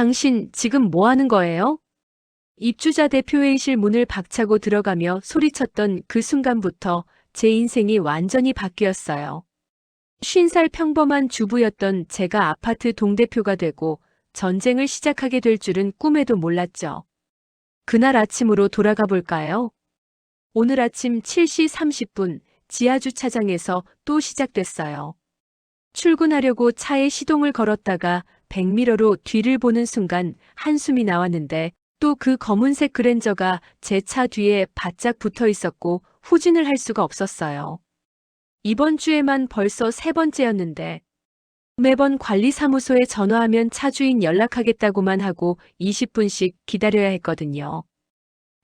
당신 지금 뭐 하는 거예요? 입주자 대표회의실 문을 박차고 들어가며 소리쳤던 그 순간부터 제 인생이 완전히 바뀌었어요. 50살 평범한 주부였던 제가 아파트 동대표가 되고 전쟁을 시작하게 될 줄은 꿈에도 몰랐죠. 그날 아침으로 돌아가 볼까요? 오늘 아침 7시 30분 지하주차장에서 또 시작됐어요. 출근하려고 차에 시동을 걸었다가 백미러로 뒤를 보는 순간 한숨이 나왔는데 또 그 검은색 그랜저가 제 차 뒤에 바짝 붙어 있었고 후진을 할 수가 없었어요. 이번 주에만 벌써 세 번째였는데 매번 관리사무소에 전화하면 차주인 연락하겠다고만 하고 20분씩 기다려야 했거든요.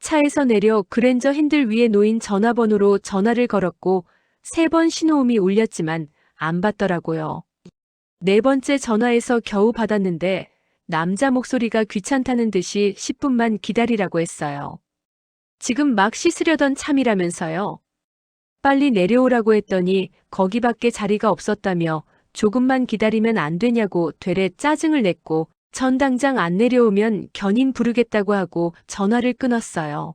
차에서 내려 그랜저 핸들 위에 놓인 전화번호로 전화를 걸었고 3번 신호음이 울렸지만 안 받더라고요. 네 번째 전화에서 겨우 받았는데 남자 목소리가 귀찮다는 듯이 10분만 기다리라고 했어요. 지금 막 씻으려던 참이라면서요. 빨리 내려오라고 했더니 거기밖에 자리가 없었다며 조금만 기다리면 안 되냐고 되레 짜증을 냈고 전 당장 안 내려오면 견인 부르겠다고 하고 전화를 끊었어요.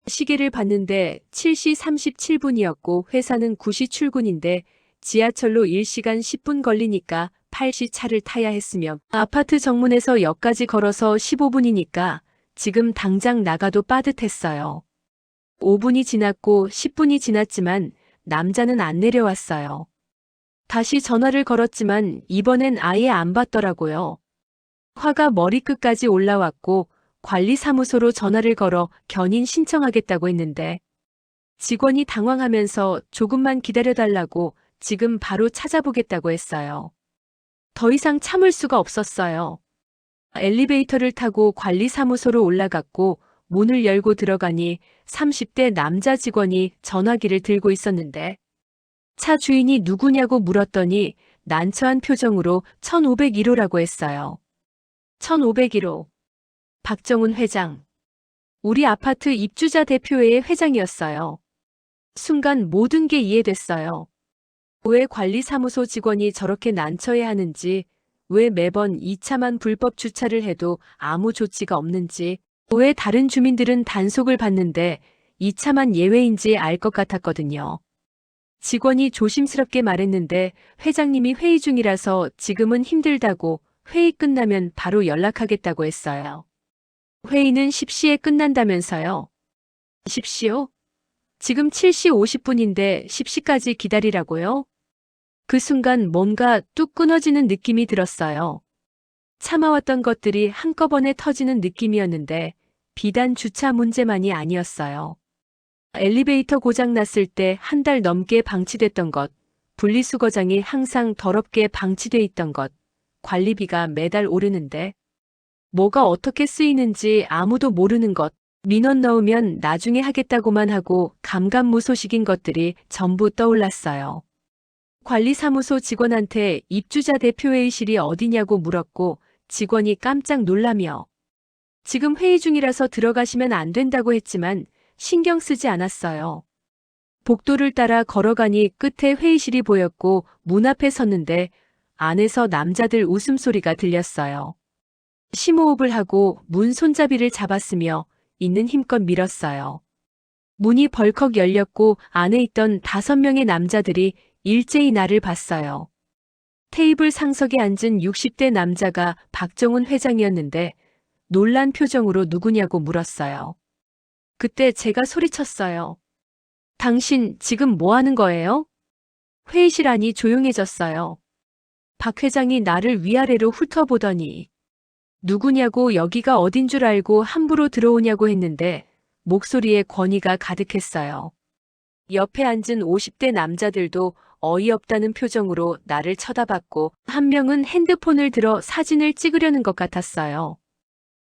시계를 봤는데 7시 37분이었고 회사는 9시 출근인데 지하철로 1시간 10분 걸리니까 8시 차를 타야 했으며 아파트 정문에서 역까지 걸어서 15분이니까 지금 당장 나가도 빠듯했어요. 5분이 지났고 10분이 지났지만 남자는 안 내려왔어요. 다시 전화를 걸었지만 이번엔 아예 안 받더라고요. 화가 머리끝까지 올라왔고 관리사무소로 전화를 걸어 견인 신청하겠다고 했는데 직원이 당황하면서 조금만 기다려달라고 지금 바로 찾아보겠다고 했어요. 더 이상 참을 수가 없었어요. 엘리베이터를 타고 관리사무소로 올라갔고 문을 열고 들어가니 30대 남자 직원이 전화기를 들고 있었는데 차 주인이 누구냐고 물었더니 난처한 표정으로 1501호라고 했어요. 1501호. 박정훈 회장. 우리 아파트 입주자 대표회의 회장이었어요. 순간 모든 게 이해됐어요. 왜 관리사무소 직원이 저렇게 난처해하는지, 왜 매번 이 차만 불법 주차를 해도 아무 조치가 없는지, 왜 다른 주민들은 단속을 받는데 이 차만 예외인지 알 것 같았거든요. 직원이 조심스럽게 말했는데 회장님이 회의 중이라서 지금은 힘들다고 회의 끝나면 바로 연락하겠다고 했어요. 회의는 10시에 끝난다면서요. 10시요? 지금 7시 50분인데 10시까지 기다리라고요? 그 순간 뭔가 뚝 끊어지는 느낌이 들었어요. 참아왔던 것들이 한꺼번에 터지는 느낌이었는데 비단 주차 문제만이 아니었어요. 엘리베이터 고장 났을 때 한 달 넘게 방치됐던 것, 분리수거장이 항상 더럽게 방치돼 있던 것, 관리비가 매달 오르는데 뭐가 어떻게 쓰이는지 아무도 모르는 것, 민원 넣으면 나중에 하겠다고만 하고 감감무소식인 것들이 전부 떠올랐어요. 관리사무소 직원한테 입주자 대표회의실이 어디냐고 물었고 직원이 깜짝 놀라며 지금 회의 중이라서 들어가시면 안 된다고 했지만 신경 쓰지 않았어요. 복도를 따라 걸어가니 끝에 회의실이 보였고 문 앞에 섰는데 안에서 남자들 웃음소리가 들렸어요. 심호흡을 하고 문 손잡이를 잡았으며 있는 힘껏 밀었어요. 문이 벌컥 열렸고 안에 있던 5명의 남자들이 일제히 나를 봤어요. 테이블 상석에 앉은 60대 남자가 박정훈 회장이었는데 놀란 표정으로 누구냐고 물었어요. 그때 제가 소리쳤어요. 당신 지금 뭐 하는 거예요? 회의실 안이 조용해졌어요. 박 회장이 나를 위아래로 훑어보더니 누구냐고 여기가 어딘 줄 알고 함부로 들어오냐고 했는데 목소리에 권위가 가득했어요. 옆에 앉은 50대 남자들도 어이없다는 표정으로 나를 쳐다봤고 한 명은 핸드폰을 들어 사진을 찍으려는 것 같았어요.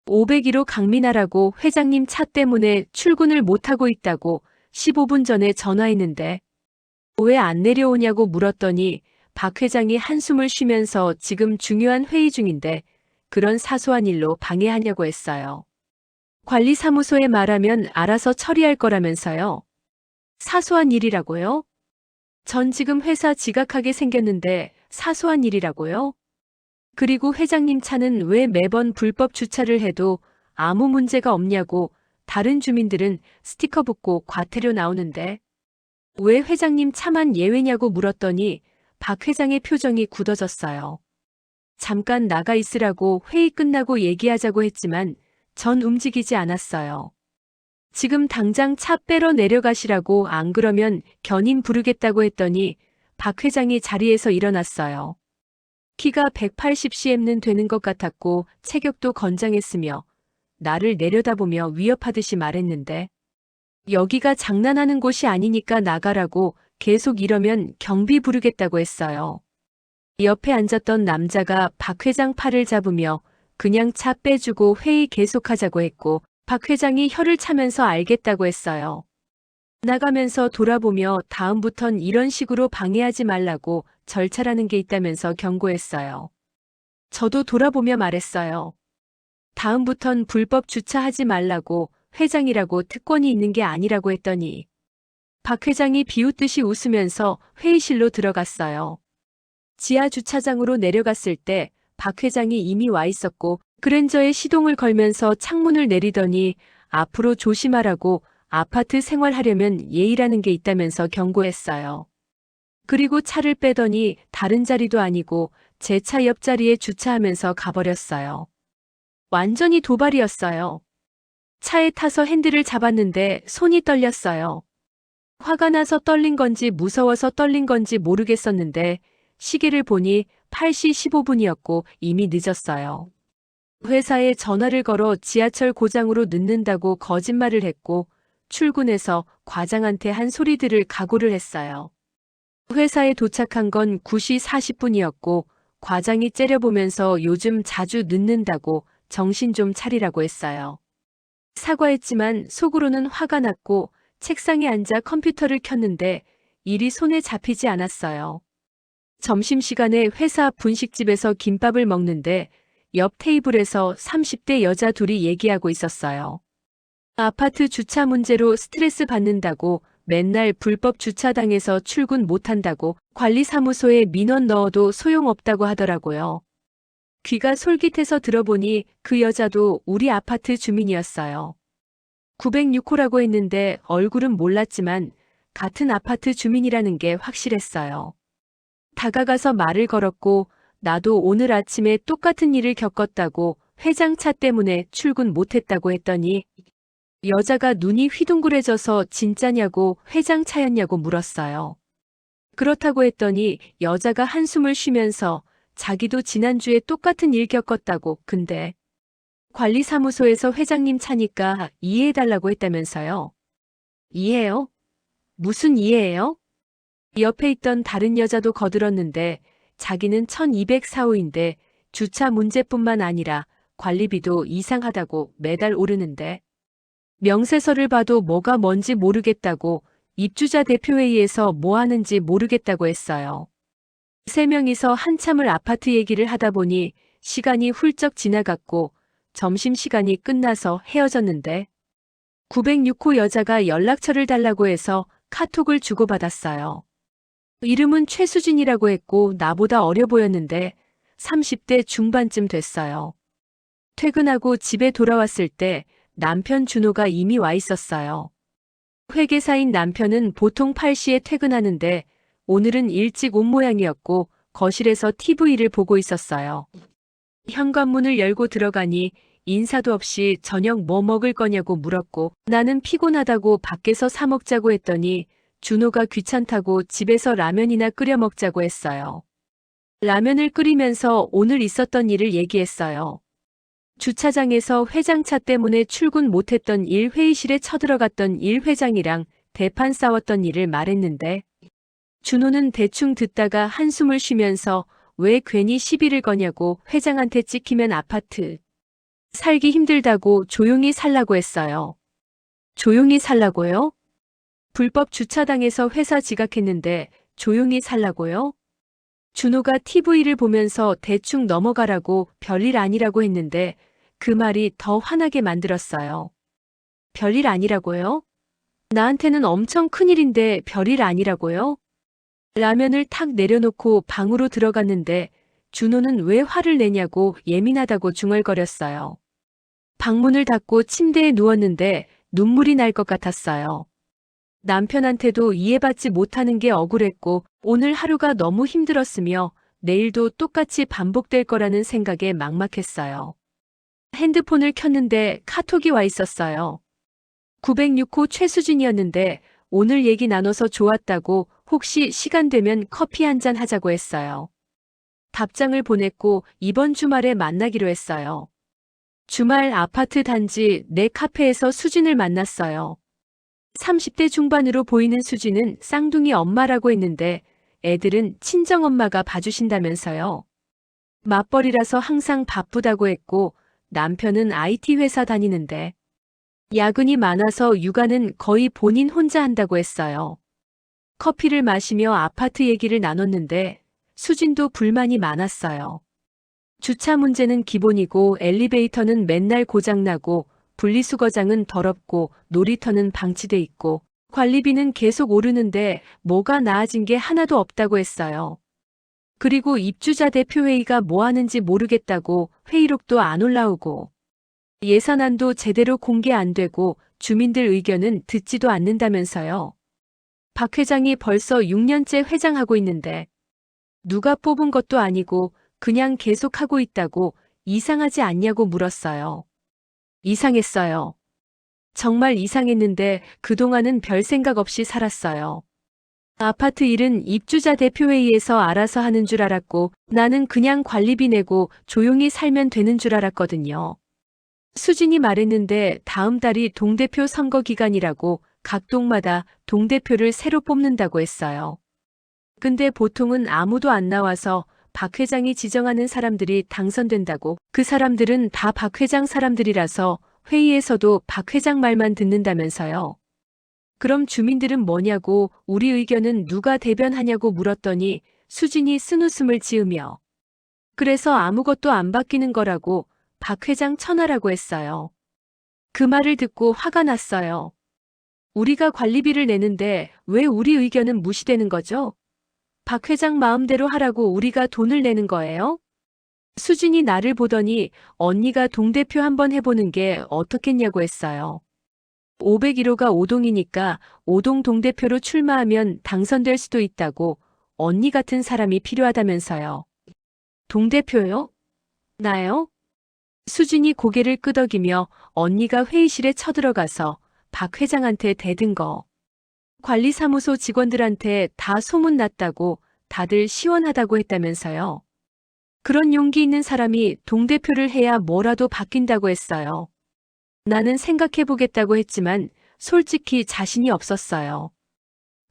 501호 강민아라고 회장님 차 때문에 출근을 못하고 있다고 15분 전에 전화했는데 왜 안 내려오냐고 물었더니 박 회장이 한숨을 쉬면서 지금 중요한 회의 중인데 그런 사소한 일로 방해하냐고 했어요. 관리사무소에 말하면 알아서 처리할 거라면서요. 사소한 일이라고요? 전 지금 회사 지각하게 생겼는데 사소한 일이라고요? 그리고 회장님 차는 왜 매번 불법 주차를 해도 아무 문제가 없냐고 다른 주민들은 스티커 붙고 과태료 나오는데 왜 회장님 차만 예외냐고 물었더니 박 회장의 표정이 굳어졌어요. 잠깐 나가 있으라고 회의 끝나고 얘기하자고 했지만 전 움직이지 않았어요. 지금 당장 차 빼러 내려가시라고 안 그러면 견인 부르겠다고 했더니 박 회장이 자리에서 일어났어요. 키가 180cm는 되는 것 같았고 체격도 건장했으며 나를 내려다보며 위협하듯이 말했는데 여기가 장난하는 곳이 아니니까 나가라고 계속 이러면 경비 부르겠다고 했어요. 옆에 앉았던 남자가 박 회장 팔을 잡으며 그냥 차 빼주고 회의 계속하자고 했고 박 회장이 혀를 차면서 알겠다고 했어요. 나가면서 돌아보며 다음부턴 이런 식으로 방해하지 말라고 절차라는 게 있다면서 경고했어요. 저도 돌아보며 말했어요. 다음부턴 불법 주차하지 말라고 회장이라고 특권이 있는 게 아니라고 했더니 박 회장이 비웃듯이 웃으면서 회의실로 들어갔어요. 지하 주차장으로 내려갔을 때 박 회장이 이미 와 있었고 그랜저에 시동을 걸면서 창문을 내리더니 앞으로 조심하라고 아파트 생활하려면 예의라는 게 있다면서 경고했어요. 그리고 차를 빼더니 다른 자리도 아니고 제 차 옆자리에 주차하면서 가버렸어요. 완전히 도발이었어요. 차에 타서 핸들을 잡았는데 손이 떨렸어요. 화가 나서 떨린 건지 무서워서 떨린 건지 모르겠었는데 시계를 보니 8시 15분이었고 이미 늦었어요. 회사에 전화를 걸어 지하철 고장으로 늦는다고 거짓말을 했고 출근해서 과장한테 한 소리 들을 각오를 했어요. 회사에 도착한 건 9시 40분이었고 과장이 째려보면서 요즘 자주 늦는다고 정신 좀 차리라고 했어요. 사과했지만 속으로는 화가 났고 책상에 앉아 컴퓨터를 켰는데 일이 손에 잡히지 않았어요. 점심시간에 회사 분식집에서 김밥을 먹는데 옆 테이블에서 30대 여자 둘이 얘기하고 있었어요. 아파트 주차 문제로 스트레스 받는다고 맨날 불법 주차당해서 출근 못한다고 관리사무소에 민원 넣어도 소용없다고 하더라고요. 귀가 솔깃해서 들어보니 그 여자도 우리 아파트 주민이었어요. 906호라고 했는데 얼굴은 몰랐지만 같은 아파트 주민이라는 게 확실했어요. 다가가서 말을 걸었고 나도 오늘 아침에 똑같은 일을 겪었다고 회장 차 때문에 출근 못했다고 했더니 여자가 눈이 휘둥그레져서 진짜냐고 회장 차였냐고 물었어요. 그렇다고 했더니 여자가 한숨을 쉬면서 자기도 지난주에 똑같은 일 겪었다고 근데 관리사무소에서 회장님 차니까 이해해달라고 했다면서요. 이해요? 무슨 이해예요? 옆에 있던 다른 여자도 거들었는데 자기는 1204호인데 주차 문제뿐만 아니라 관리비도 이상하다고 매달 오르는데 명세서를 봐도 뭐가 뭔지 모르겠다고 입주자 대표회의에서 뭐 하는지 모르겠다고 했어요. 세 명이서 한참을 아파트 얘기를 하다 보니 시간이 훌쩍 지나갔고 점심시간이 끝나서 헤어졌는데 906호 여자가 연락처를 달라고 해서 카톡을 주고받았어요. 이름은 최수진이라고 했고 나보다 어려 보였는데 30대 중반쯤 됐어요. 퇴근하고 집에 돌아왔을 때 남편 준호가 이미 와 있었어요. 회계사인 남편은 보통 8시에 퇴근하는데 오늘은 일찍 온 모양이었고 거실에서 TV를 보고 있었어요. 현관문을 열고 들어가니 인사도 없이 저녁 뭐 먹을 거냐고 물었고 나는 피곤하다고 밖에서 사 먹자고 했더니 준호가 귀찮다고 집에서 라면이나 끓여 먹자고 했어요. 라면을 끓이면서 오늘 있었던 일을 얘기했어요. 주차장에서 회장차 때문에 출근 못했던 일 회의실에 쳐들어갔던 일 회장이랑 대판 싸웠던 일을 말했는데 준호는 대충 듣다가 한숨을 쉬면서 왜 괜히 시비를 거냐고 회장한테 찍히면 아파트 살기 힘들다고 조용히 살라고 했어요. 조용히 살라고요? 불법 주차당해서 회사 지각했는데 조용히 살라고요? 준호가 TV를 보면서 대충 넘어가라고 별일 아니라고 했는데 그 말이 더 화나게 만들었어요. 별일 아니라고요? 나한테는 엄청 큰일인데 별일 아니라고요? 라면을 탁 내려놓고 방으로 들어갔는데 준호는 왜 화를 내냐고 예민하다고 중얼거렸어요. 방문을 닫고 침대에 누웠는데 눈물이 날 것 같았어요. 남편한테도 이해받지 못하는 게 억울했고 오늘 하루가 너무 힘들었으며 내일도 똑같이 반복될 거라는 생각에 막막했어요. 핸드폰을 켰는데 카톡이 와 있었어요. 906호 최수진이었는데 오늘 얘기 나눠서 좋았다고 혹시 시간 되면 커피 한잔 하자고 했어요. 답장을 보냈고 이번 주말에 만나기로 했어요. 주말 아파트 단지 내 카페에서 수진을 만났어요. 30대 중반으로 보이는 수진은 쌍둥이 엄마라고 했는데 애들은 친정엄마가 봐주신다면서요. 맞벌이라서 항상 바쁘다고 했고 남편은 IT 회사 다니는데 야근이 많아서 육아는 거의 본인 혼자 한다고 했어요. 커피를 마시며 아파트 얘기를 나눴는데 수진도 불만이 많았어요. 주차 문제는 기본이고 엘리베이터는 맨날 고장나고 분리수거장은 더럽고 놀이터는 방치돼 있고 관리비는 계속 오르는데 뭐가 나아진 게 하나도 없다고 했어요. 그리고 입주자 대표회의가 뭐 하는지 모르겠다고 회의록도 안 올라오고 예산안도 제대로 공개 안 되고 주민들 의견은 듣지도 않는다면서요. 박 회장이 벌써 6년째 회장하고 있는데 누가 뽑은 것도 아니고 그냥 계속하고 있다고 이상하지 않냐고 물었어요. 이상했어요. 정말 이상했는데 그동안은 별 생각 없이 살았어요. 아파트 일은 입주자 대표회의에서 알아서 하는 줄 알았고 나는 그냥 관리비 내고 조용히 살면 되는 줄 알았거든요. 수진이 말했는데 다음 달이 동대표 선거 기간이라고 각 동마다 동대표를 새로 뽑는다고 했어요. 근데 보통은 아무도 안 나와서 박 회장이 지정하는 사람들이 당선된다고 그 사람들은 다 박 회장 사람들이라서 회의에서도 박 회장 말만 듣는다면서요. 그럼 주민들은 뭐냐고 우리 의견은 누가 대변하냐고 물었더니 수진이 쓴웃음을 지으며 그래서 아무것도 안 바뀌는 거라고 박 회장 천하라고 했어요. 그 말을 듣고 화가 났어요. 우리가 관리비를 내는데 왜 우리 의견은 무시되는 거죠? 박 회장 마음대로 하라고 우리가 돈을 내는 거예요? 수진이 나를 보더니 언니가 동대표 한번 해보는 게 어떻겠냐고 했어요. 501호가 오동이니까 오동 동대표로 출마하면 당선될 수도 있다고 언니 같은 사람이 필요하다면서요. 동대표요? 나요? 수진이 고개를 끄덕이며 언니가 회의실에 쳐들어가서 박 회장한테 대든 거. 관리사무소 직원들한테 다 소문났다고 다들 시원하다고 했다면서요. 그런 용기 있는 사람이 동대표를 해야 뭐라도 바뀐다고 했어요. 나는 생각해보겠다고 했지만 솔직히 자신이 없었어요.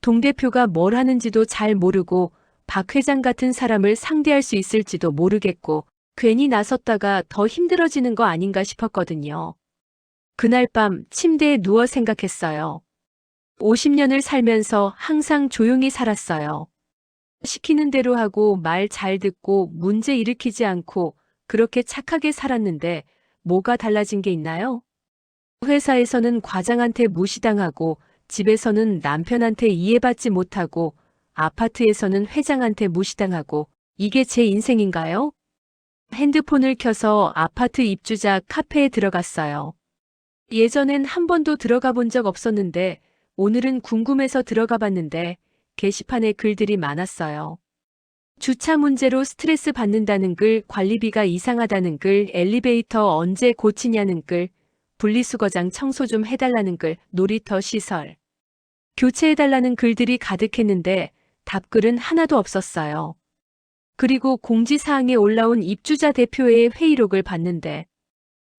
동대표가 뭘 하는지도 잘 모르고 박 회장 같은 사람을 상대할 수 있을지도 모르겠고 괜히 나섰다가 더 힘들어지는 거 아닌가 싶었거든요. 그날 밤 침대에 누워 생각했어요. 50년을 살면서 항상 조용히 살았어요. 시키는 대로 하고 말 잘 듣고 문제 일으키지 않고 그렇게 착하게 살았는데 뭐가 달라진 게 있나요? 회사에서는 과장한테 무시당하고 집에서는 남편한테 이해받지 못하고 아파트에서는 회장한테 무시당하고 이게 제 인생인가요? 핸드폰을 켜서 아파트 입주자 카페에 들어갔어요. 예전엔 한 번도 들어가 본 적 없었는데 오늘은 궁금해서 들어가 봤는데 게시판에 글들이 많았어요. 주차 문제로 스트레스 받는다는 글, 관리비가 이상하다는 글, 엘리베이터 언제 고치냐는 글, 분리수거장 청소 좀 해달라는 글, 놀이터 시설. 교체해달라는 글들이 가득했는데 답글은 하나도 없었어요. 그리고 공지사항에 올라온 입주자 대표회의 회의록을 봤는데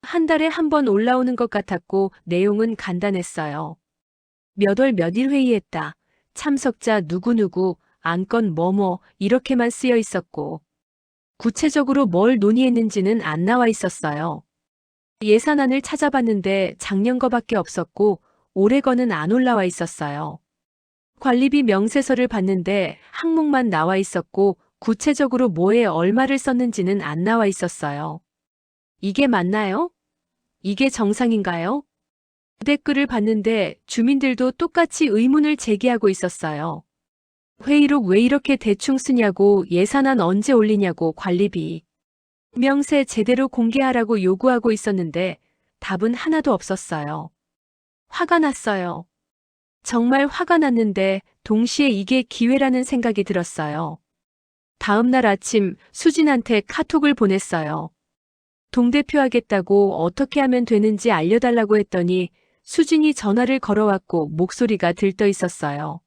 한 달에 한 번 올라오는 것 같았고 내용은 간단했어요. 몇 월 몇일 회의했다. 참석자 누구누구, 안건 뭐뭐 이렇게만 쓰여 있었고 구체적으로 뭘 논의했는지는 안 나와 있었어요. 예산안을 찾아봤는데 작년 거밖에 없었고 올해 거는 안 올라와 있었어요. 관리비 명세서를 봤는데 항목만 나와 있었고 구체적으로 뭐에 얼마를 썼는지는 안 나와 있었어요. 이게 맞나요? 이게 정상인가요? 댓글을 봤는데 주민들도 똑같이 의문을 제기하고 있었어요. 회의록 왜 이렇게 대충 쓰냐고, 예산안 언제 올리냐고, 관리비 명세 제대로 공개하라고 요구하고 있었는데 답은 하나도 없었어요. 화가 났어요. 정말 화가 났는데 동시에 이게 기회라는 생각이 들었어요. 다음 날 아침 수진한테 카톡을 보냈어요. 동대표 하겠다고 어떻게 하면 되는지 알려달라고 했더니 수진이 전화를 걸어왔고 목소리가 들떠 있었어요.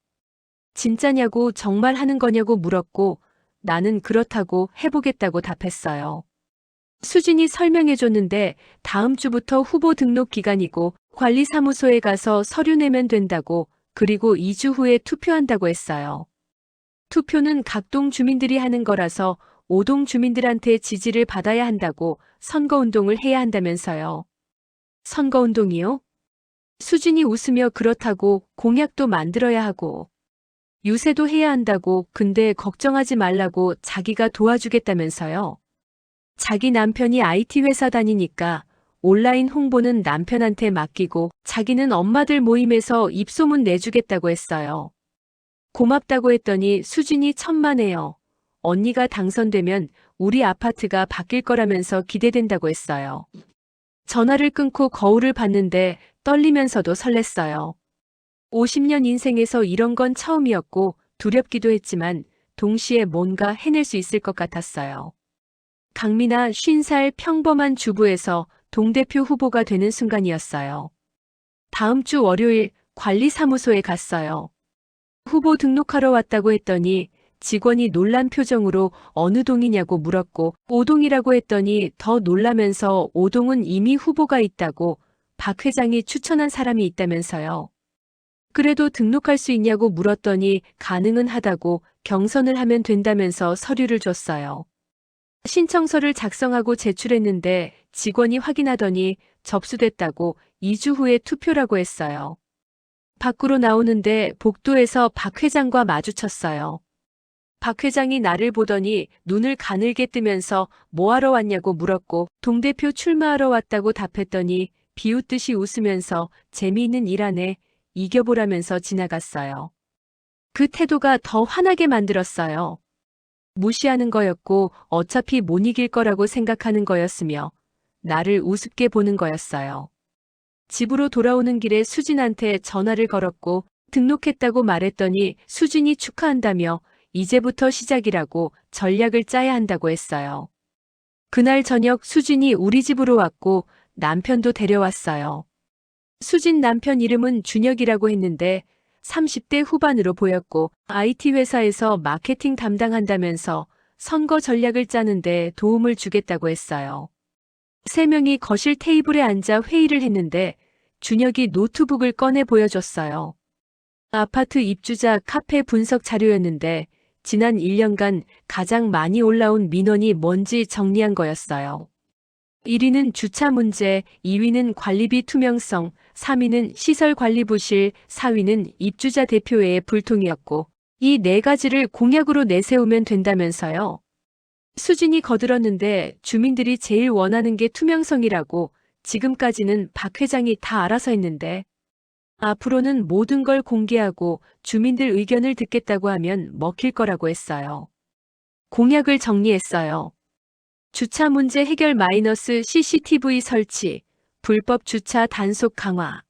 진짜냐고, 정말 하는 거냐고 물었고 나는 그렇다고 해보겠다고 답했어요. 수진이 설명해줬는데 다음 주부터 후보 등록 기간이고 관리사무소에 가서 서류 내면 된다고, 그리고 2주 후에 투표한다고 했어요. 투표는 각 동 주민들이 하는 거라서 5동 주민들한테 지지를 받아야 한다고, 선거운동을 해야 한다면서요. 선거운동이요? 수진이 웃으며 그렇다고, 공약도 만들어야 하고 유세도 해야 한다고, 근데 걱정하지 말라고 자기가 도와주겠다면서요. 자기 남편이 IT 회사 다니니까 온라인 홍보는 남편한테 맡기고 자기는 엄마들 모임에서 입소문 내주겠다고 했어요. 고맙다고 했더니 수진이 천만에요. 언니가 당선되면 우리 아파트가 바뀔 거라면서 기대된다고 했어요. 전화를 끊고 거울을 봤는데 떨리면서도 설렜어요. 50년 인생에서 이런 건 처음이었고 두렵기도 했지만 동시에 뭔가 해낼 수 있을 것 같았어요. 강미나 50살 평범한 주부에서 동대표 후보가 되는 순간이었어요. 다음 주 월요일 관리사무소에 갔어요. 후보 등록하러 왔다고 했더니 직원이 놀란 표정으로 어느 동이냐고 물었고 5동이라고 했더니 더 놀라면서 5동은 이미 후보가 있다고, 박 회장이 추천한 사람이 있다면서요. 그래도 등록할 수 있냐고 물었더니 가능은 하다고, 경선을 하면 된다면서 서류를 줬어요. 신청서를 작성하고 제출했는데 직원이 확인하더니 접수됐다고, 2주 후에 투표라고 했어요. 밖으로 나오는데 복도에서 박 회장과 마주쳤어요. 박 회장이 나를 보더니 눈을 가늘게 뜨면서 뭐하러 왔냐고 물었고 동대표 출마하러 왔다고 답했더니 비웃듯이 웃으면서 재미있는 일 하네, 이겨보라면서 지나갔어요. 그 태도가 더 화나게 만들었어요. 무시하는 거였고 어차피 못 이길 거라고 생각하는 거였으며 나를 우습게 보는 거였어요. 집으로 돌아오는 길에 수진한테 전화를 걸었고 등록했다고 말했더니 수진이 축하한다며 이제부터 시작이라고, 전략을 짜야 한다고 했어요. 그날 저녁 수진이 우리 집으로 왔고 남편도 데려왔어요. 수진 남편 이름은 준혁이라고 했는데 30대 후반으로 보였고 IT 회사에서 마케팅 담당한다면서 선거 전략을 짜는데 도움을 주겠다고 했어요. 세 명이 거실 테이블에 앉아 회의를 했는데 준혁이 노트북을 꺼내 보여줬어요. 아파트 입주자 카페 분석 자료였는데 지난 1년간 가장 많이 올라온 민원이 뭔지 정리한 거였어요. 1위는 주차 문제, 2위는 관리비 투명성, 3위는 시설 관리 부실, 4위는 입주자 대표회의 불통이었고 이 네 가지를 공약으로 내세우면 된다면서요. 수진이 거들었는데 주민들이 제일 원하는 게 투명성이라고, 지금까지는 박 회장이 다 알아서 했는데 앞으로는 모든 걸 공개하고 주민들 의견을 듣겠다고 하면 먹힐 거라고 했어요. 공약을 정리했어요. 주차 문제 해결 마이너스 CCTV 설치, 불법 주차 단속 강화,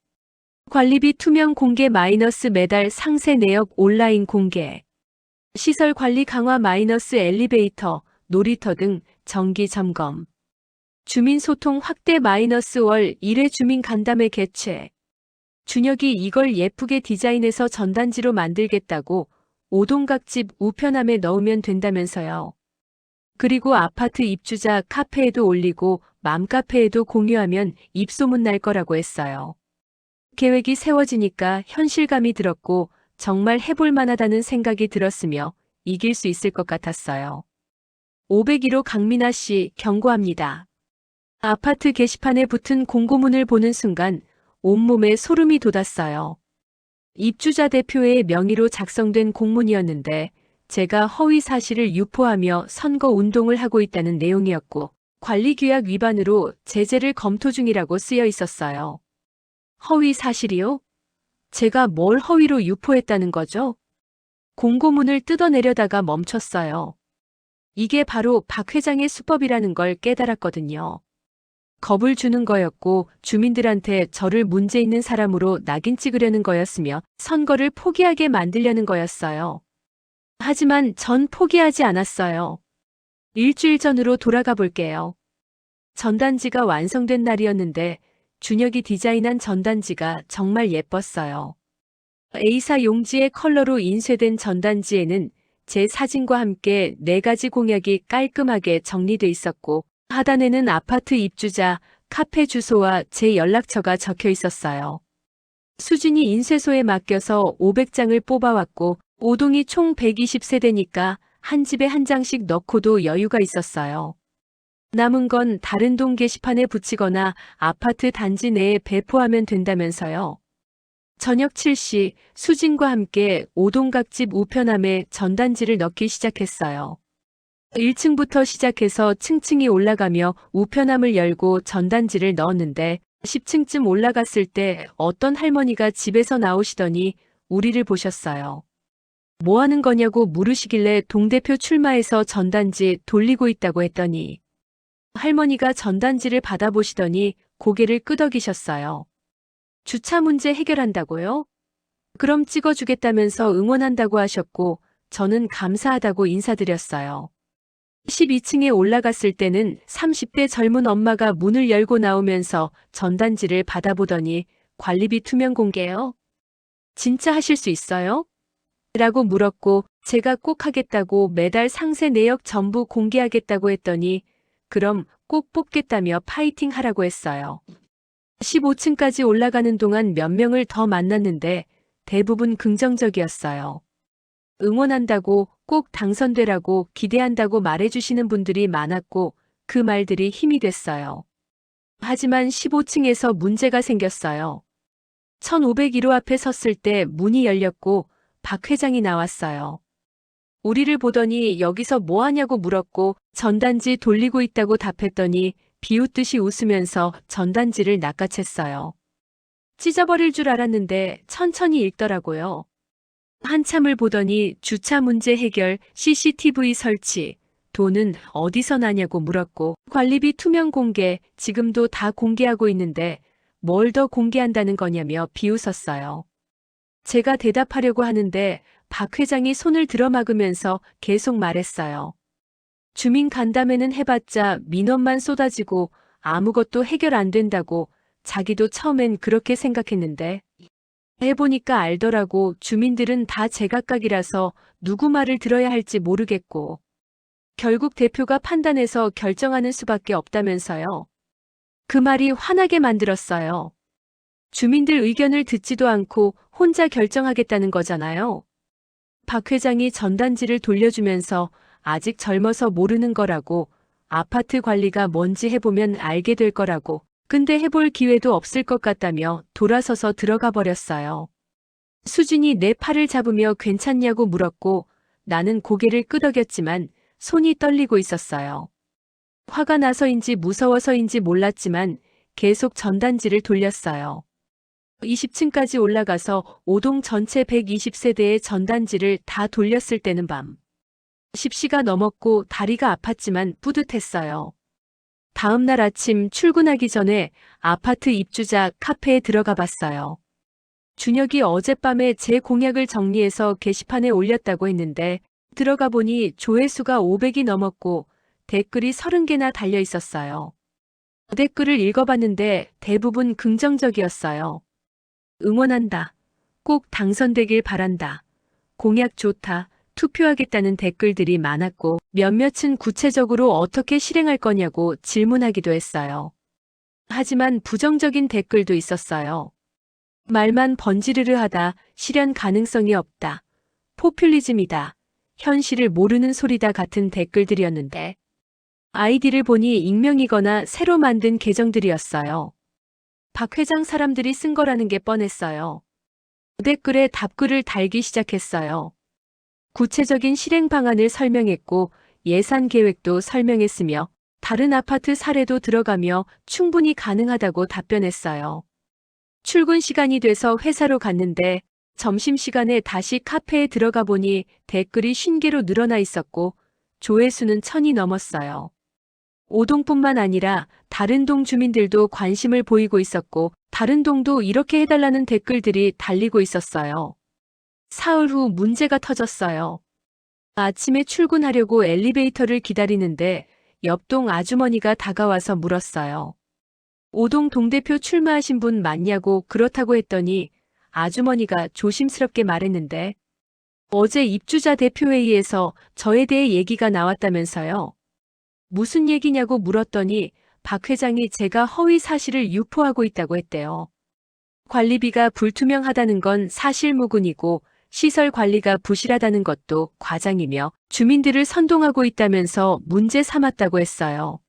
관리비 투명 공개 마이너스 매달 상세 내역 온라인 공개, 시설 관리 강화 마이너스 엘리베이터, 놀이터 등 정기 점검, 주민 소통 확대 마이너스 월 1회 주민 간담회 개최. 준혁이 이걸 예쁘게 디자인해서 전단지로 만들겠다고 5동각집 우편함에 넣으면 된다면서요. 그리고 아파트 입주자 카페에도 올리고 맘카페에도 공유하면 입소문 날 거라고 했어요. 계획이 세워지니까 현실감이 들었고 정말 해볼 만하다는 생각이 들었으며 이길 수 있을 것 같았어요. 501호 강민아 씨 경고합니다. 아파트 게시판에 붙은 공고문을 보는 순간 온몸에 소름이 돋았어요. 입주자 대표의 명의로 작성된 공문이었는데 제가 허위 사실을 유포하며 선거 운동을 하고 있다는 내용이었고 관리규약 위반으로 제재를 검토 중이라고 쓰여 있었어요. 허위 사실이요? 제가 뭘 허위로 유포했다는 거죠? 공고문을 뜯어내려다가 멈췄어요. 이게 바로 박 회장의 수법이라는 걸 깨달았거든요. 겁을 주는 거였고 주민들한테 저를 문제 있는 사람으로 낙인 찍으려는 거였으며 선거를 포기하게 만들려는 거였어요. 하지만 전 포기하지 않았어요. 일주일 전으로 돌아가 볼게요. 전단지가 완성된 날이었는데 준혁이 디자인한 전단지가 정말 예뻤어요. A사 용지의 컬러로 인쇄된 전단지에는 제 사진과 함께 4가지 공약이 깔끔하게 정리돼 있었고 하단에는 아파트 입주자, 카페 주소와 제 연락처가 적혀 있었어요. 수진이 인쇄소에 맡겨서 500장을 뽑아왔고 5동이 총 120세대니까 한 집에 한 장씩 넣고도 여유가 있었어요. 남은 건 다른 동 게시판에 붙이거나 아파트 단지 내에 배포하면 된다면서요. 저녁 7시 수진과 함께 5동 각집 우편함에 전단지를 넣기 시작했어요. 1층부터 시작해서 층층이 올라가며 우편함을 열고 전단지를 넣었는데 10층쯤 올라갔을 때 어떤 할머니가 집에서 나오시더니 우리를 보셨어요. 뭐 하는 거냐고 물으시길래 동대표 출마해서 전단지 돌리고 있다고 했더니 할머니가 전단지를 받아보시더니 고개를 끄덕이셨어요. 주차 문제 해결한다고요? 그럼 찍어주겠다면서 응원한다고 하셨고 저는 감사하다고 인사드렸어요. 12층에 올라갔을 때는 30대 젊은 엄마가 문을 열고 나오면서 전단지를 받아보더니 관리비 투명 공개요? 진짜 하실 수 있어요? 라고 물었고 제가 꼭 하겠다고 매달 상세 내역 전부 공개하겠다고 했더니 그럼 꼭 뽑겠다며 파이팅 하라고 했어요. 15층까지 올라가는 동안 몇 명을 더 만났는데 대부분 긍정적이었어요. 응원한다고 꼭 당선되라고 기대한다고 말해주시는 분들이 많았고 그 말들이 힘이 됐어요. 하지만 15층에서 문제가 생겼어요. 1501호 앞에 섰을 때 문이 열렸고 박 회장이 나왔어요. 우리를 보더니 여기서 뭐 하냐고 물었고 전단지 돌리고 있다고 답했더니 비웃듯이 웃으면서 전단지를 낚아챘어요. 찢어버릴 줄 알았는데 천천히 읽더라고요. 한참을 보더니 주차 문제 해결, CCTV 설치, 돈은 어디서 나냐고 물었고 관리비 투명 공개, 지금도 다 공개하고 있는데 뭘 더 공개한다는 거냐며 비웃었어요. 제가 대답하려고 하는데 박 회장이 손을 들어막으면서 계속 말했어요. 주민 간담회는 해봤자 민원만 쏟아지고 아무것도 해결 안 된다고 자기도 처음엔 그렇게 생각했는데 해보니까 알더라고. 주민들은 다 제각각이라서 누구 말을 들어야 할지 모르겠고 결국 대표가 판단해서 결정하는 수밖에 없다면서요. 그 말이 화나게 만들었어요. 주민들 의견을 듣지도 않고 혼자 결정하겠다는 거잖아요. 박 회장이 전단지를 돌려주면서 아직 젊어서 모르는 거라고 아파트 관리가 뭔지 해보면 알게 될 거라고 근데 해볼 기회도 없을 것 같다며 돌아서서 들어가 버렸어요. 수진이 내 팔을 잡으며 괜찮냐고 물었고 나는 고개를 끄덕였지만 손이 떨리고 있었어요. 화가 나서인지 무서워서인지 몰랐지만 계속 전단지를 돌렸어요. 20층까지 올라가서 5동 전체 120세대의 전단지를 다 돌렸을 때는 밤 10시가 넘었고 다리가 아팠지만 뿌듯했어요. 다음 날 아침 출근하기 전에 아파트 입주자 카페에 들어가 봤어요. 준혁이 어젯밤에 제 공약을 정리해서 게시판에 올렸다고 했는데 들어가 보니 조회수가 500이 넘었고 댓글이 30개나 달려 있었어요. 댓글을 읽어봤는데 대부분 긍정적이었어요. 응원한다. 꼭 당선되길 바란다. 공약 좋다. 투표하겠다는 댓글들이 많았고 몇몇은 구체적으로 어떻게 실행할 거냐고 질문하기도 했어요. 하지만 부정적인 댓글도 있었어요. 말만 번지르르하다. 실현 가능성이 없다. 포퓰리즘이다. 현실을 모르는 소리다 같은 댓글들이었는데 아이디를 보니 익명이거나 새로 만든 계정들이었어요. 박 회장 사람들이 쓴 거라는 게 뻔했어요. 댓글에 답글을 달기 시작했어요. 구체적인 실행 방안을 설명했고 예산 계획도 설명했으며 다른 아파트 사례도 들어가며 충분히 가능하다고 답변했어요. 출근 시간이 돼서 회사로 갔는데 점심시간에 다시 카페에 들어가 보니 댓글이 50개로 늘어나 있었고 조회수는 1000이 넘었어요. 오동뿐만 아니라 다른 동 주민들도 관심을 보이고 있었고 다른 동도 이렇게 해달라는 댓글들이 달리고 있었어요. 사흘 후 문제가 터졌어요. 아침에 출근하려고 엘리베이터를 기다리는데 옆동 아주머니가 다가와서 물었어요. 오동 동대표 출마하신 분 맞냐고 그렇다고 했더니 아주머니가 조심스럽게 말했는데 어제 입주자 대표회의에서 저에 대해 얘기가 나왔다면서요. 무슨 얘기냐고 물었더니 박 회장이 제가 허위 사실을 유포하고 있다고 했대요. 관리비가 불투명하다는 건 사실무근이고 시설 관리가 부실하다는 것도 과장이며 주민들을 선동하고 있다면서 문제 삼았다고 했어요.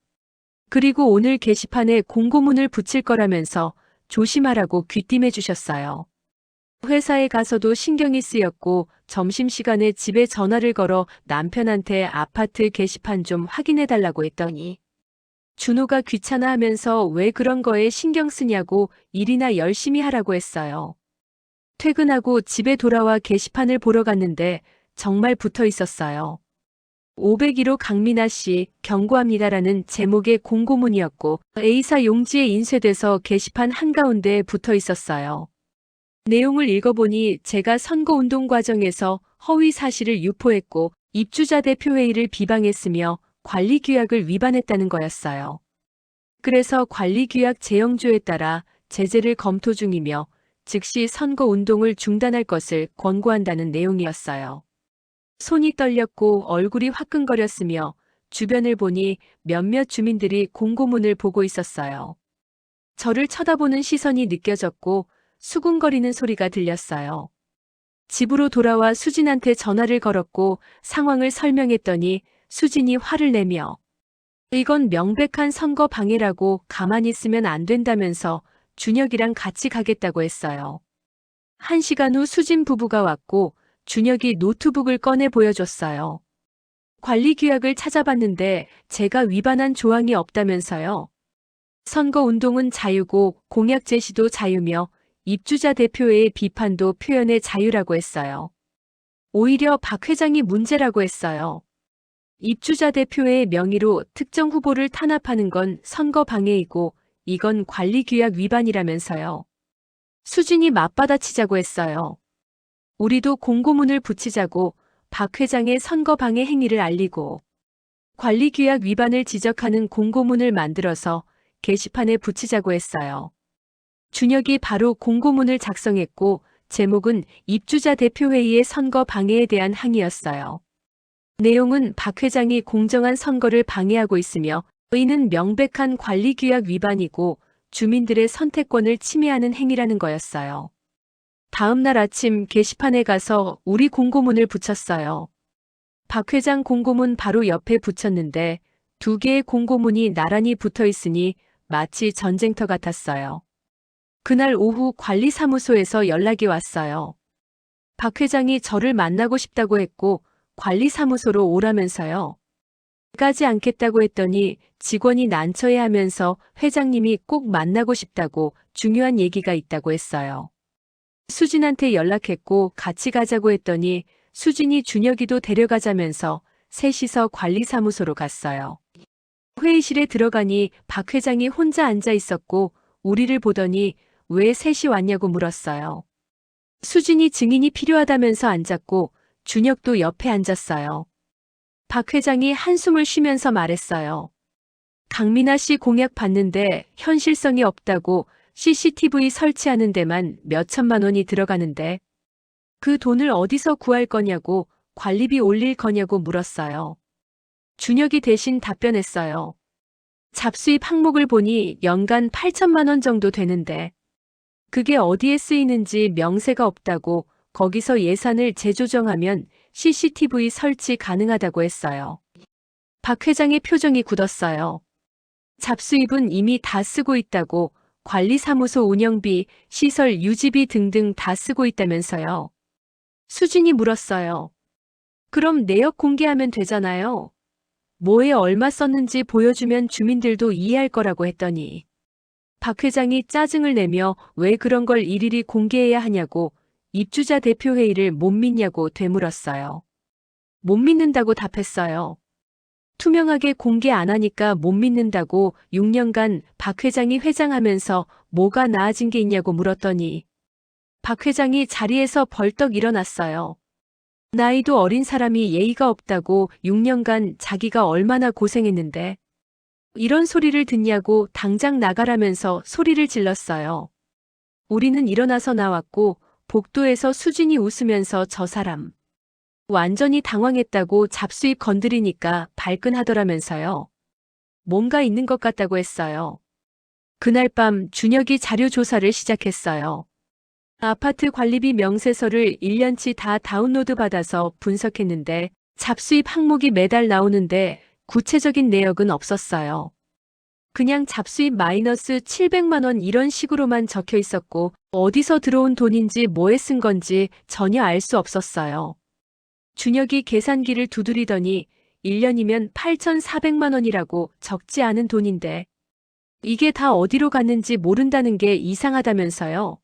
그리고 오늘 게시판에 공고문을 붙일 거라면서 조심하라고 귀띔해 주셨어요. 회사에 가서도 신경이 쓰였고 점심시간에 집에 전화를 걸어 남편한테 아파트 게시판 좀 확인해 달라고 했더니 준호가 귀찮아하면서 왜 그런 거에 신경 쓰냐고 일이나 열심히 하라고 했어요. 퇴근하고 집에 돌아와 게시판을 보러 갔는데 정말 붙어 있었어요. 501호 강민아 씨 경고합니다라는 제목의 공고문이었고 A사 용지에 인쇄돼서 게시판 한가운데에 붙어 있었어요. 내용을 읽어보니 제가 선거운동 과정에서 허위 사실을 유포했고 입주자 대표회의를 비방했으며 관리규약을 위반했다는 거였어요. 그래서 관리규약 제정조에 따라 제재를 검토 중이며 즉시 선거운동을 중단할 것을 권고한다는 내용이었어요. 손이 떨렸고 얼굴이 화끈거렸으며 주변을 보니 몇몇 주민들이 공고문을 보고 있었어요. 저를 쳐다보는 시선이 느껴졌고 수군거리는 소리가 들렸어요. 집으로 돌아와 수진한테 전화를 걸었고 상황을 설명했더니 수진이 화를 내며 이건 명백한 선거 방해라고 가만히 있으면 안 된다면서 준혁이랑 같이 가겠다고 했어요. 1시간 후 수진 부부가 왔고 준혁이 노트북을 꺼내 보여줬어요. 관리규약을 찾아봤는데 제가 위반한 조항이 없다면서요. 선거운동은 자유고 공약 제시도 자유며 입주자 대표의 비판도 표현의 자유라고 했어요. 오히려 박 회장이 문제라고 했어요. 입주자 대표의 명의로 특정 후보를 탄압하는 건 선거 방해이고 이건 관리규약 위반이라면서요. 수진이 맞받아치자고 했어요. 우리도 공고문을 붙이자고 박 회장의 선거 방해 행위를 알리고 관리규약 위반을 지적하는 공고문을 만들어서 게시판에 붙이자고 했어요. 준혁이 바로 공고문을 작성했고 제목은 입주자 대표회의의 선거 방해에 대한 항의였어요. 내용은 박 회장이 공정한 선거를 방해하고 있으며 이는 명백한 관리규약 위반이고 주민들의 선택권을 침해하는 행위라는 거였어요. 다음 날 아침 게시판에 가서 우리 공고문을 붙였어요. 박 회장 공고문 바로 옆에 붙였는데 2개의 공고문이 나란히 붙어 있으니 마치 전쟁터 같았어요. 그날 오후 관리사무소에서 연락이 왔어요. 박 회장이 저를 만나고 싶다고 했고 관리사무소로 오라면서요. 가지 않겠다고 했더니 직원이 난처해하면서 회장님이 꼭 만나고 싶다고 중요한 얘기가 있다고 했어요. 수진한테 연락했고 같이 가자고 했더니 수진이 준혁이도 데려가자면서 셋이서 관리사무소로 갔어요. 회의실에 들어가니 박 회장이 혼자 앉아 있었고 우리를 보더니 왜 셋이 왔냐고 물었어요. 수진이 증인이 필요하다면서 앉았고 준혁도 옆에 앉았어요. 박 회장이 한숨을 쉬면서 말했어요. 강민아 씨 공약 받는데 현실성이 없다고 CCTV 설치하는 데만 몇천만 원이 들어가는데 그 돈을 어디서 구할 거냐고 관리비 올릴 거냐고 물었어요. 준혁이 대신 답변했어요. 잡수입 항목을 보니 연간 8천만 원 정도 되는데 그게 어디에 쓰이는지 명세가 없다고 거기서 예산을 재조정하면 CCTV 설치 가능하다고 했어요. 박 회장의 표정이 굳었어요. 잡수입은 이미 다 쓰고 있다고 관리사무소 운영비, 시설 유지비 등등 다 쓰고 있다면서요. 수진이 물었어요. 그럼 내역 공개하면 되잖아요. 뭐에 얼마 썼는지 보여주면 주민들도 이해할 거라고 했더니 박 회장이 짜증을 내며 왜 그런 걸 일일이 공개해야 하냐고 입주자 대표회의를 못 믿냐고 되물었어요. 못 믿는다고 답했어요. 투명하게 공개 안 하니까 못 믿는다고 6년간 박 회장이 회장하면서 뭐가 나아진 게 있냐고 물었더니 박 회장이 자리에서 벌떡 일어났어요. 나이도 어린 사람이 예의가 없다고 6년간 자기가 얼마나 고생했는데 이런 소리를 듣냐고 당장 나가라면서 소리를 질렀어요. 우리는 일어나서 나왔고 복도에서 수진이 웃으면서 저 사람 완전히 당황했다고 잡수입 건드리니까 발끈하더라면서요. 뭔가 있는 것 같다고 했어요. 그날 밤 준혁이 자료 조사를 시작했어요. 아파트 관리비 명세서를 1년치 다 다운로드 받아서 분석했는데 잡수입 항목이 매달 나오는데 구체적인 내역은 없었어요. 그냥 잡수입 마이너스 700만 원 이런 식으로만 적혀 있었고 어디서 들어온 돈인지 뭐에 쓴 건지 전혀 알 수 없었어요. 준혁이 계산기를 두드리더니 1년이면 8,400만 원이라고 적지 않은 돈인데 이게 다 어디로 갔는지 모른다는 게 이상하다면서요.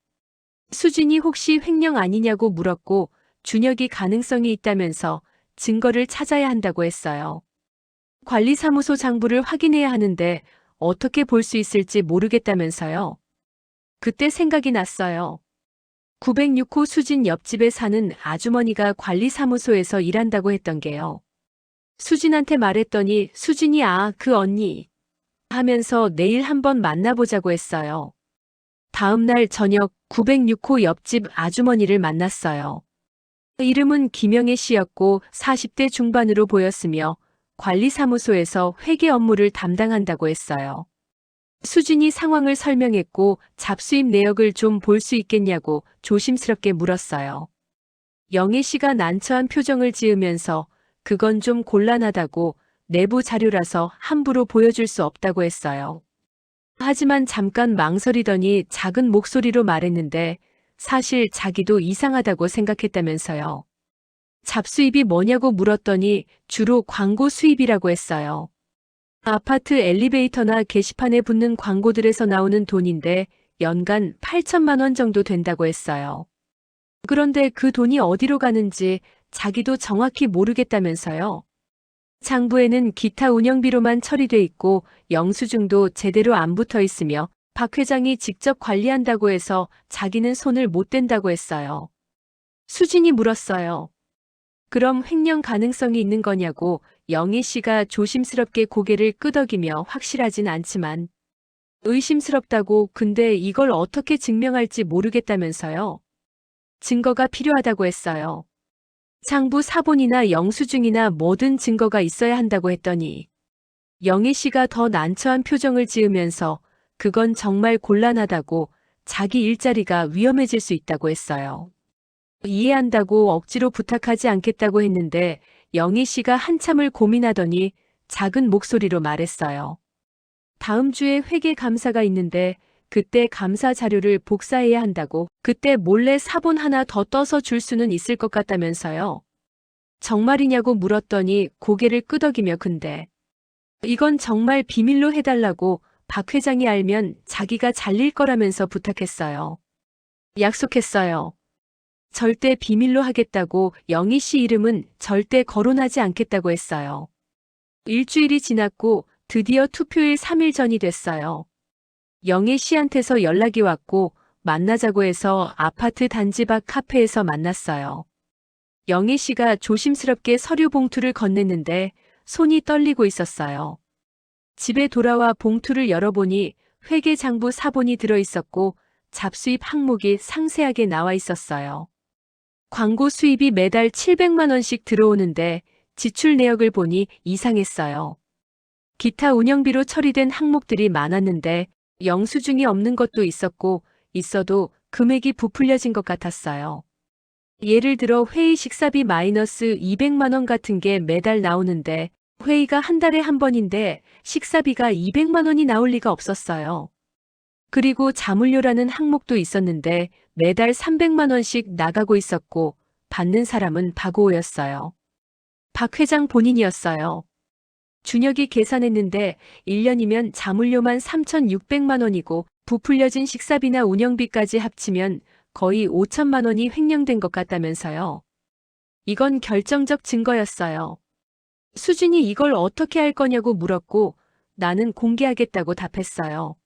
수진이 혹시 횡령 아니냐고 물었고 준혁이 가능성이 있다면서 증거를 찾아야 한다고 했어요. 관리사무소 장부를 확인해야 하는데 어떻게 볼 수 있을지 모르겠다면서요. 그때 생각이 났어요. 906호 수진 옆집에 사는 아주머니가 관리사무소에서 일한다고 했던 게요. 수진한테 말했더니 수진이 그 언니 하면서 내일 한번 만나보자고 했어요. 다음 날 저녁 906호 옆집 아주머니를 만났어요. 이름은 김영애 씨였고 40대 중반으로 보였으며 관리사무소에서 회계 업무를 담당한다고 했어요. 수진이 상황을 설명했고 잡수입 내역을 좀 볼 수 있겠냐고 조심스럽게 물었어요. 영애 씨가 난처한 표정을 지으면서 그건 좀 곤란하다고 내부 자료라서 함부로 보여줄 수 없다고 했어요. 하지만 잠깐 망설이더니 작은 목소리로 말했는데 사실 자기도 이상하다고 생각했다면서요. 잡수입이 뭐냐고 물었더니 주로 광고 수입이라고 했어요. 아파트 엘리베이터나 게시판에 붙는 광고들에서 나오는 돈인데 연간 8천만 원 정도 된다고 했어요. 그런데 그 돈이 어디로 가는지 자기도 정확히 모르겠다면서요. 장부에는 기타 운영비로만 처리돼 있고 영수증도 제대로 안 붙어 있으며 박 회장이 직접 관리한다고 해서 자기는 손을 못 댄다고 했어요. 수진이 물었어요. 그럼 횡령 가능성이 있는 거냐고 영희 씨가 조심스럽게 고개를 끄덕이며 확실하진 않지만 의심스럽다고 근데 이걸 어떻게 증명할지 모르겠다면서요. 증거가 필요하다고 했어요. 장부 사본이나 영수증이나 뭐든 증거가 있어야 한다고 했더니 영희 씨가 더 난처한 표정을 지으면서 그건 정말 곤란하다고 자기 일자리가 위험해질 수 있다고 했어요. 이해한다고 억지로 부탁하지 않겠다고 했는데 영희 씨가 한참을 고민하더니 작은 목소리로 말했어요. 다음 주에 회계 감사가 있는데 그때 감사 자료를 복사해야 한다고 그때 몰래 사본 하나 더 떠서 줄 수는 있을 것 같다면서요. 정말이냐고 물었더니 고개를 끄덕이며 근데 이건 정말 비밀로 해달라고 박 회장이 알면 자기가 잘릴 거라면서 부탁했어요. 약속했어요. 절대 비밀로 하겠다고 영희 씨 이름은 절대 거론하지 않겠다고 했어요. 일주일이 지났고 드디어 투표일 3일 전이 됐어요. 영희 씨한테서 연락이 왔고 만나자고 해서 아파트 단지 밖 카페에서 만났어요. 영희 씨가 조심스럽게 서류 봉투를 건넸는데 손이 떨리고 있었어요. 집에 돌아와 봉투를 열어보니 회계장부 사본이 들어있었고 잡수입 항목이 상세하게 나와 있었어요. 광고 수입이 매달 700만 원씩 들어오는데 지출 내역을 보니 이상했어요. 기타 운영비로 처리된 항목들이 많았는데 영수증이 없는 것도 있었고 있어도 금액이 부풀려진 것 같았어요. 예를 들어 회의 식사비 마이너스 200만 원 같은 게 매달 나오는데 회의가 한 달에 한 번인데 식사비가 200만 원이 나올 리가 없었어요. 그리고 자물료라는 항목도 있었는데 매달 300만 원씩 나가고 있었고 받는 사람은 박오호였어요. 박 회장 본인이었어요. 준혁이 계산했는데 1년이면 자물료만 3,600만 원이고 부풀려진 식사비나 운영비까지 합치면 거의 5천만 원이 횡령된 것 같다면서요. 이건 결정적 증거였어요. 수진이 이걸 어떻게 할 거냐고 물었고 나는 공개하겠다고 답했어요.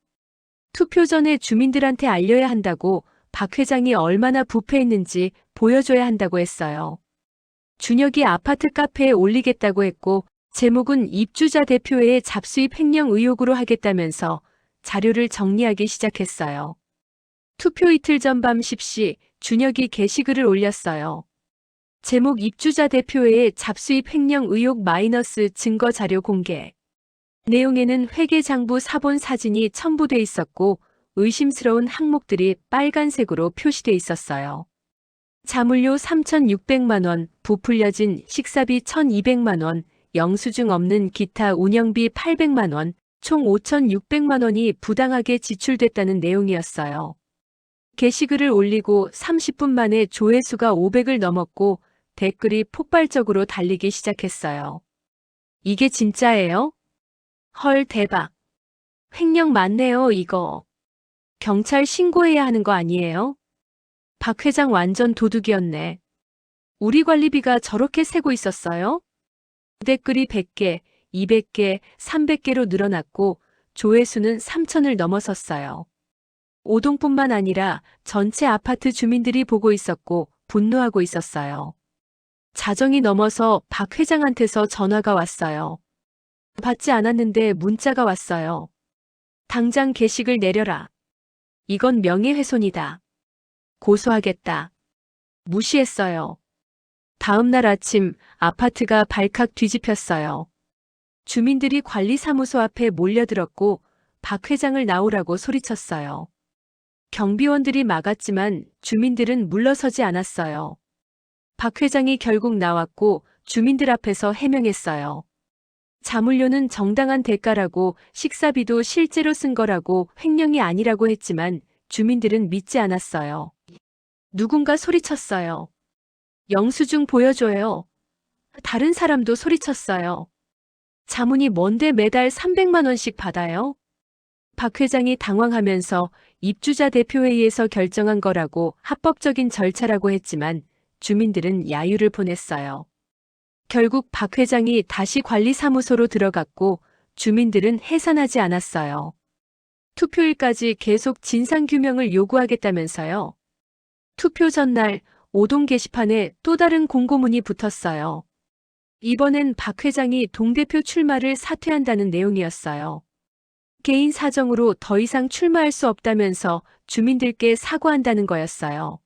투표 전에 주민들한테 알려야 한다고 박 회장이 얼마나 부패했는지 보여줘야 한다고 했어요. 준혁이 아파트 카페에 올리겠다고 했고 제목은 입주자 대표회의 잡수입 횡령 의혹으로 하겠다면서 자료를 정리하기 시작했어요. 투표 이틀 전 밤 10시 준혁이 게시글을 올렸어요. 제목 입주자 대표회의 잡수입 횡령 의혹 마이너스 증거 자료 공개. 내용에는 회계장부 사본 사진이 첨부돼 있었고 의심스러운 항목들이 빨간색으로 표시돼 있었어요. 자물료 3,600만 원, 부풀려진 식사비 1,200만 원, 영수증 없는 기타 운영비 800만 원, 총 5,600만 원이 부당하게 지출됐다는 내용이었어요. 게시글을 올리고 30분 만에 조회수가 500을 넘었고 댓글이 폭발적으로 달리기 시작했어요. 이게 진짜예요? 헐 대박. 횡령 맞네요 이거. 경찰 신고해야 하는 거 아니에요? 박 회장 완전 도둑이었네. 우리 관리비가 저렇게 새고 있었어요? 댓글이 100개, 200개, 300개로 늘어났고 조회수는 3,000을 넘어섰어요. 오동뿐만 아니라 전체 아파트 주민들이 보고 있었고 분노하고 있었어요. 자정이 넘어서 박 회장한테서 전화가 왔어요. 받지 않았는데 문자가 왔어요. 당장 게시글 내려라. 이건 명예훼손이다. 고소하겠다. 무시했어요. 다음 날 아침 아파트가 발칵 뒤집혔어요. 주민들이 관리사무소 앞에 몰려들었고 박 회장을 나오라고 소리쳤어요. 경비원들이 막았지만 주민들은 물러서지 않았어요. 박 회장이 결국 나왔고 주민들 앞에서 해명했어요. 자물료는 정당한 대가라고 식사비도 실제로 쓴 거라고 횡령이 아니라고 했지만 주민들은 믿지 않았어요. 누군가 소리쳤어요. 영수증 보여줘요. 다른 사람도 소리쳤어요. 자문이 뭔데 매달 300만 원씩 받아요? 박 회장이 당황하면서 입주자 대표회의에서 결정한 거라고 합법적인 절차라고 했지만 주민들은 야유를 보냈어요. 결국 박 회장이 다시 관리사무소로 들어갔고 주민들은 해산하지 않았어요. 투표일까지 계속 진상규명을 요구하겠다면서요. 투표 전날 오동 게시판에 또 다른 공고문이 붙었어요. 이번엔 박 회장이 동대표 출마를 사퇴한다는 내용이었어요. 개인 사정으로 더 이상 출마할 수 없다면서 주민들께 사과한다는 거였어요.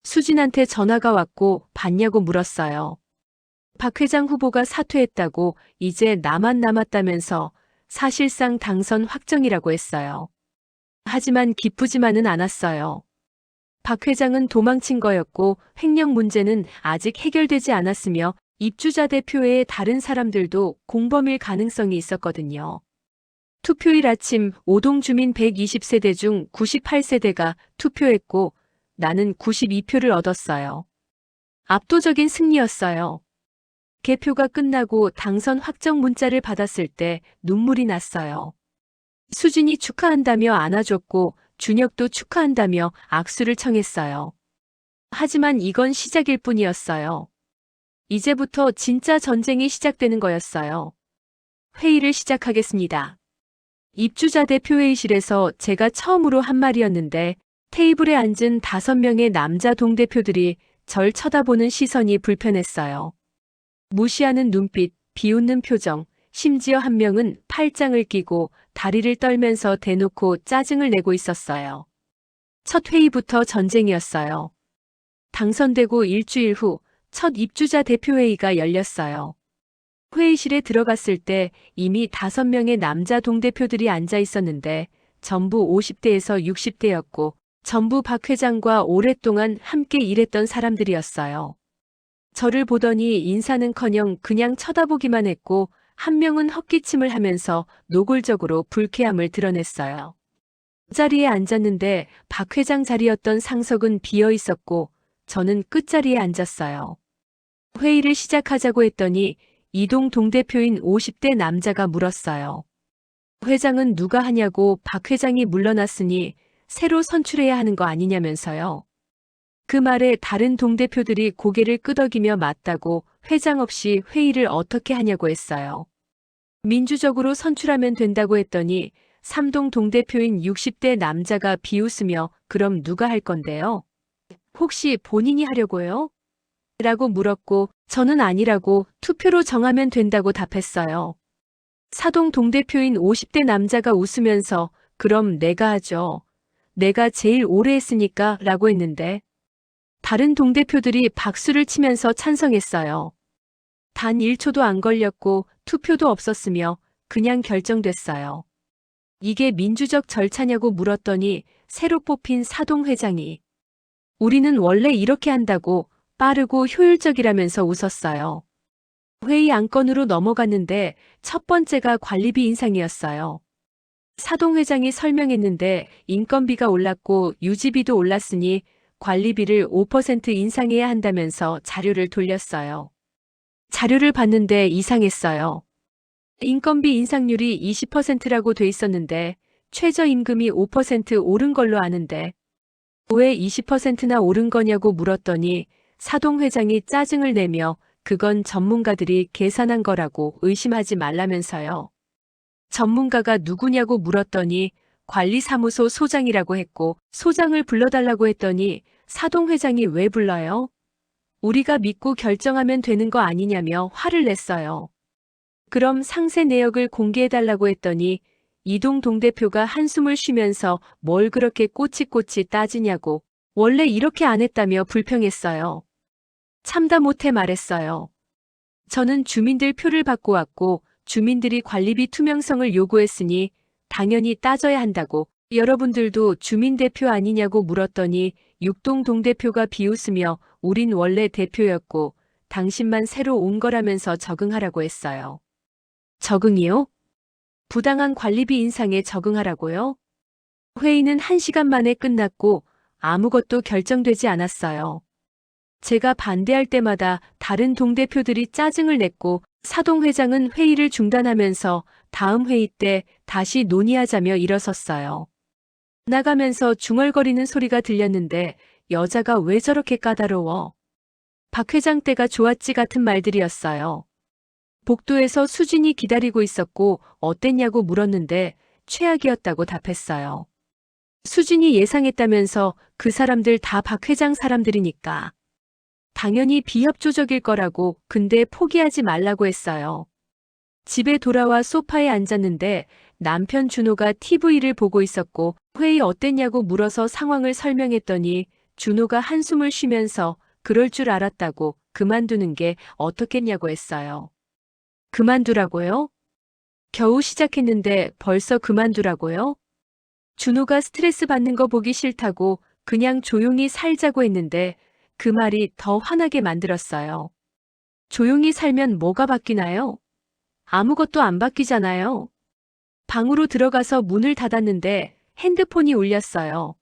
수진한테 전화가 왔고 봤냐고 물었어요. 박 회장 후보가 사퇴했다고 이제 나만 남았다면서 사실상 당선 확정이라고 했어요. 하지만 기쁘지만은 않았어요. 박 회장은 도망친 거였고 횡령 문제는 아직 해결되지 않았으며 입주자 대표회의 다른 사람들도 공범일 가능성이 있었거든요. 투표일 아침 오동 주민 120세대 중 98세대가 투표했고 나는 92표를 얻었어요. 압도적인 승리였어요. 개표가 끝나고 당선 확정 문자를 받았을 때 눈물이 났어요. 수진이 축하한다며 안아줬고 준혁도 축하한다며 악수를 청했어요. 하지만 이건 시작일 뿐이었어요. 이제부터 진짜 전쟁이 시작되는 거였어요. 회의를 시작하겠습니다. 입주자 대표회의실에서 제가 처음으로 한 말이었는데 테이블에 앉은 5명의 남자 동대표들이 절 쳐다보는 시선이 불편했어요. 무시하는 눈빛, 비웃는 표정, 심지어 한 명은 팔짱을 끼고 다리를 떨면서 대놓고 짜증을 내고 있었어요. 첫 회의부터 전쟁이었어요. 당선되고 일주일 후 첫 입주자 대표회의가 열렸어요. 회의실에 들어갔을 때 이미 5명의 남자 동대표들이 앉아 있었는데 전부 50대에서 60대였고 전부 박 회장과 오랫동안 함께 일했던 사람들이었어요. 저를 보더니 인사는커녕 그냥 쳐다보기만 했고 한 명은 헛기침을 하면서 노골적으로 불쾌함을 드러냈어요. 자리에 앉았는데 박 회장 자리였던 상석은 비어 있었고 저는 끝자리에 앉았어요. 회의를 시작하자고 했더니 이동 동대표인 50대 남자가 물었어요. 회장은 누가 하냐고 박 회장이 물러났으니 새로 선출해야 하는 거 아니냐면서요. 그 말에 다른 동대표들이 고개를 끄덕이며 맞다고 회장 없이 회의를 어떻게 하냐고 했어요. 민주적으로 선출하면 된다고 했더니 삼동 동대표인 60대 남자가 비웃으며 그럼 누가 할 건데요? 혹시 본인이 하려고요? 라고 물었고 저는 아니라고 투표로 정하면 된다고 답했어요. 사동 동대표인 50대 남자가 웃으면서 그럼 내가 하죠. 내가 제일 오래 했으니까 라고 했는데 다른 동대표들이 박수를 치면서 찬성했어요. 단 1초도 안 걸렸고 투표도 없었으며 그냥 결정됐어요. 이게 민주적 절차냐고 물었더니 새로 뽑힌 사동 회장이 우리는 원래 이렇게 한다고 빠르고 효율적이라면서 웃었어요. 회의 안건으로 넘어갔는데 첫 번째가 관리비 인상이었어요. 사동 회장이 설명했는데 인건비가 올랐고 유지비도 올랐으니 관리비를 5% 인상해야 한다면서 자료를 돌렸어요. 자료를 봤는데 이상했어요. 인건비 인상률이 20%라고 돼 있었는데 최저임금이 5% 오른 걸로 아는데 왜 20%나 오른 거냐고 물었더니 사동 회장이 짜증을 내며 그건 전문가들이 계산한 거라고 의심하지 말라면서요. 전문가가 누구냐고 물었더니 관리사무소 소장이라고 했고 소장을 불러달라고 했더니 사동 회장이 왜 불러요? 우리가 믿고 결정하면 되는 거 아니냐며 화를 냈어요. 그럼 상세 내역을 공개해달라고 했더니 이동 동대표가 한숨을 쉬면서 뭘 그렇게 꼬치꼬치 따지냐고 원래 이렇게 안 했다며 불평했어요. 참다 못해 말했어요. 저는 주민들 표를 받고 왔고 주민들이 관리비 투명성을 요구했으니 당연히 따져야 한다고 여러분들도 주민 대표 아니냐고 물었더니 육동 동대표가 비웃으며 우린 원래 대표였고 당신만 새로 온 거라면서 적응하라고 했어요. 적응이요? 부당한 관리비 인상에 적응하라고요? 회의는 1시간 만에 끝났고 아무것도 결정되지 않았어요. 제가 반대할 때마다 다른 동대표들이 짜증을 냈고 사동 회장은 회의를 중단하면서 다음 회의 때 다시 논의하자며 일어섰어요. 나가면서 중얼거리는 소리가 들렸는데 여자가 왜 저렇게 까다로워? 박 회장 때가 좋았지 같은 말들이었어요. 복도에서 수진이 기다리고 있었고 어땠냐고 물었는데 최악이었다고 답했어요. 수진이 예상했다면서 그 사람들 다 박 회장 사람들이니까. 당연히 비협조적일 거라고 근데 포기하지 말라고 했어요. 집에 돌아와 소파에 앉았는데 남편 준호가 TV를 보고 있었고 회의 어땠냐고 물어서 상황을 설명했더니 준호가 한숨을 쉬면서 그럴 줄 알았다고 그만두는 게 어떻겠냐고 했어요. 그만두라고요? 겨우 시작했는데 벌써 그만두라고요? 준호가 스트레스 받는 거 보기 싫다고 그냥 조용히 살자고 했는데 그 말이 더 화나게 만들었어요. 조용히 살면 뭐가 바뀌나요? 아무것도 안 바뀌잖아요. 방으로 들어가서 문을 닫았는데 핸드폰이 울렸어요.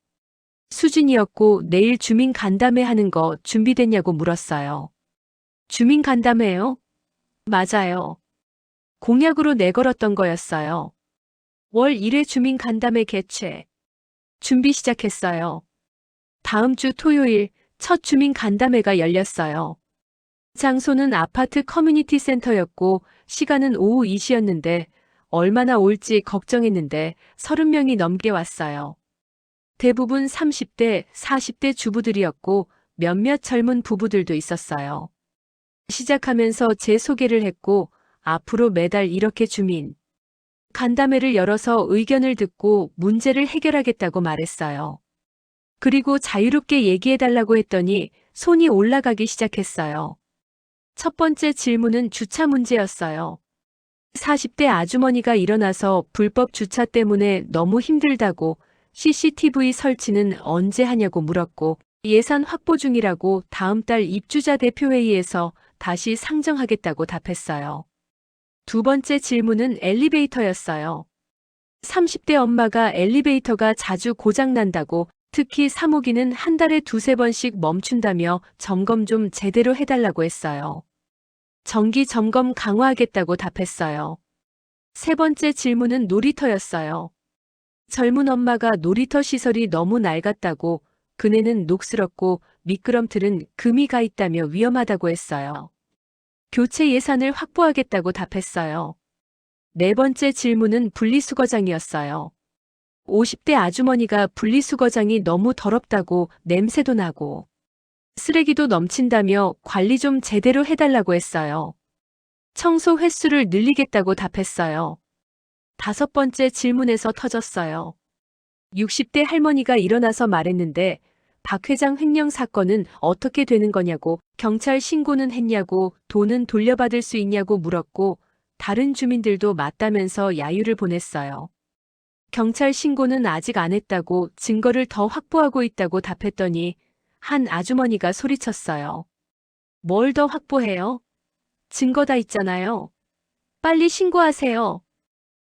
수진이었고 내일 주민 간담회 하는 거 준비됐냐고 물었어요. 주민 간담회요? 맞아요. 공약으로 내걸었던 거였어요. 월 1회 주민 간담회 개최. 준비 시작했어요. 다음 주 토요일 첫 주민 간담회가 열렸어요. 장소는 아파트 커뮤니티 센터였고 시간은 오후 2시였는데 얼마나 올지 걱정했는데 30명이 넘게 왔어요. 대부분 30대, 40대 주부들이었고 몇몇 젊은 부부들도 있었어요. 시작하면서 제 소개를 했고 앞으로 매달 이렇게 주민 간담회를 열어서 의견을 듣고 문제를 해결하겠다고 말했어요. 그리고 자유롭게 얘기해달라고 했더니 손이 올라가기 시작했어요. 첫 번째 질문은 주차 문제였어요. 40대 아주머니가 일어나서 불법 주차 때문에 너무 힘들다고 CCTV 설치는 언제 하냐고 물었고 예산 확보 중이라고 다음 달 입주자 대표회의에서 다시 상정하겠다고 답했어요. 두 번째 질문은 엘리베이터였어요. 30대 엄마가 엘리베이터가 자주 고장난다고 특히 사모기는 한 달에 2~3번씩 멈춘다며 점검 좀 제대로 해달라고 했어요. 정기 점검 강화하겠다고 답했어요. 세 번째 질문은 놀이터였어요. 젊은 엄마가 놀이터 시설이 너무 낡았다고 그네는 녹슬었고 미끄럼틀은 금이 가 있다며 위험하다고 했어요. 교체 예산을 확보하겠다고 답했어요. 네 번째 질문은 분리수거장이었어요. 50대 아주머니가 분리수거장이 너무 더럽다고 냄새도 나고 쓰레기도 넘친다며 관리 좀 제대로 해달라고 했어요. 청소 횟수를 늘리겠다고 답했어요. 다섯 번째 질문에서 터졌어요. 60대 할머니가 일어나서 말했는데 박 회장 횡령 사건은 어떻게 되는 거냐고, 경찰 신고는 했냐고, 돈은 돌려받을 수 있냐고 물었고 다른 주민들도 맞다면서 야유를 보냈어요. 경찰 신고는 아직 안 했다고, 증거를 더 확보하고 있다고 답했더니 한 아주머니가 소리쳤어요. 뭘 더 확보해요? 증거 다 있잖아요. 빨리 신고하세요.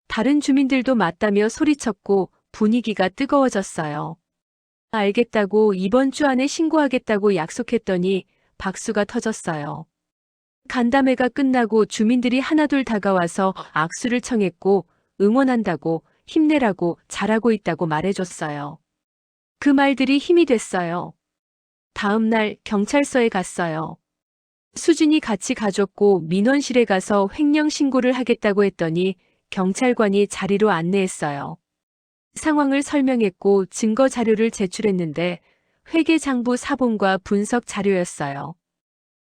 다른 주민들도 맞다며 소리쳤고 분위기가 뜨거워졌어요. 알겠다고, 이번 주 안에 신고하겠다고 약속했더니 박수가 터졌어요. 간담회가 끝나고 주민들이 하나둘 다가와서 악수를 청했고 응원한다고, 힘내라고, 잘하고 있다고 말해줬어요. 그 말들이 힘이 됐어요. 다음 날 경찰서에 갔어요. 수진이 같이 가줬고 민원실에 가서 횡령 신고를 하겠다고 했더니 경찰관이 자리로 안내했어요. 상황을 설명했고 증거 자료를 제출했는데 회계장부 사본과 분석 자료였어요.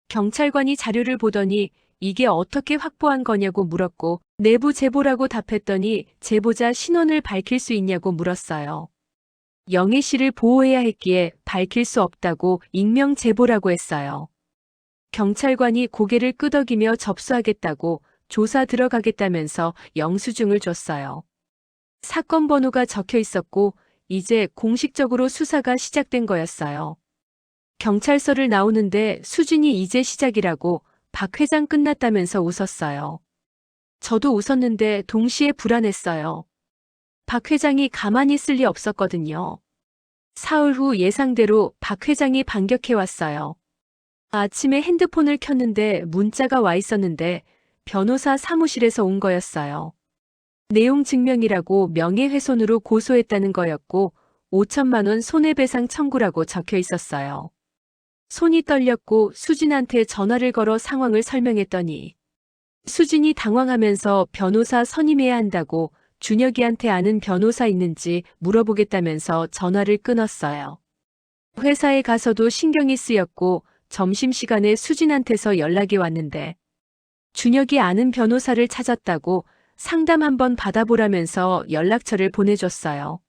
경찰관이 자료를 보더니 이게 어떻게 확보한 거냐고 물었고 내부 제보라고 답했더니 제보자 신원을 밝힐 수 있냐고 물었어요. 영애 씨를 보호해야 했기에 밝힐 수 없다고 익명 제보라고 했어요. 경찰관이 고개를 끄덕이며 접수하겠다고, 조사 들어가겠다면서 영수증을 줬어요. 사건 번호가 적혀 있었고 이제 공식적으로 수사가 시작된 거였어요. 경찰서를 나오는데 수진이 이제 시작이라고, 박 회장 끝났다면서 웃었어요. 저도 웃었는데 동시에 불안했어요. 박 회장이 가만히 있을 리 없었거든요. 사흘 후 예상대로 박 회장이 반격해 왔어요. 아침에 핸드폰을 켰는데 문자가 와 있었는데 변호사 사무실에서 온 거였어요. 내용 증명이라고 명예훼손으로 고소했다는 거였고 5천만 원 손해배상 청구라고 적혀 있었어요. 손이 떨렸고 수진한테 전화를 걸어 상황을 설명했더니 수진이 당황하면서 변호사 선임해야 한다고, 준혁이한테 아는 변호사 있는지 물어보겠다면서 전화를 끊었어요. 회사에 가서도 신경이 쓰였고 점심시간에 수진한테서 연락이 왔는데 준혁이 아는 변호사를 찾았다고 상담 한번 받아보라면서 연락처를 보내줬어요.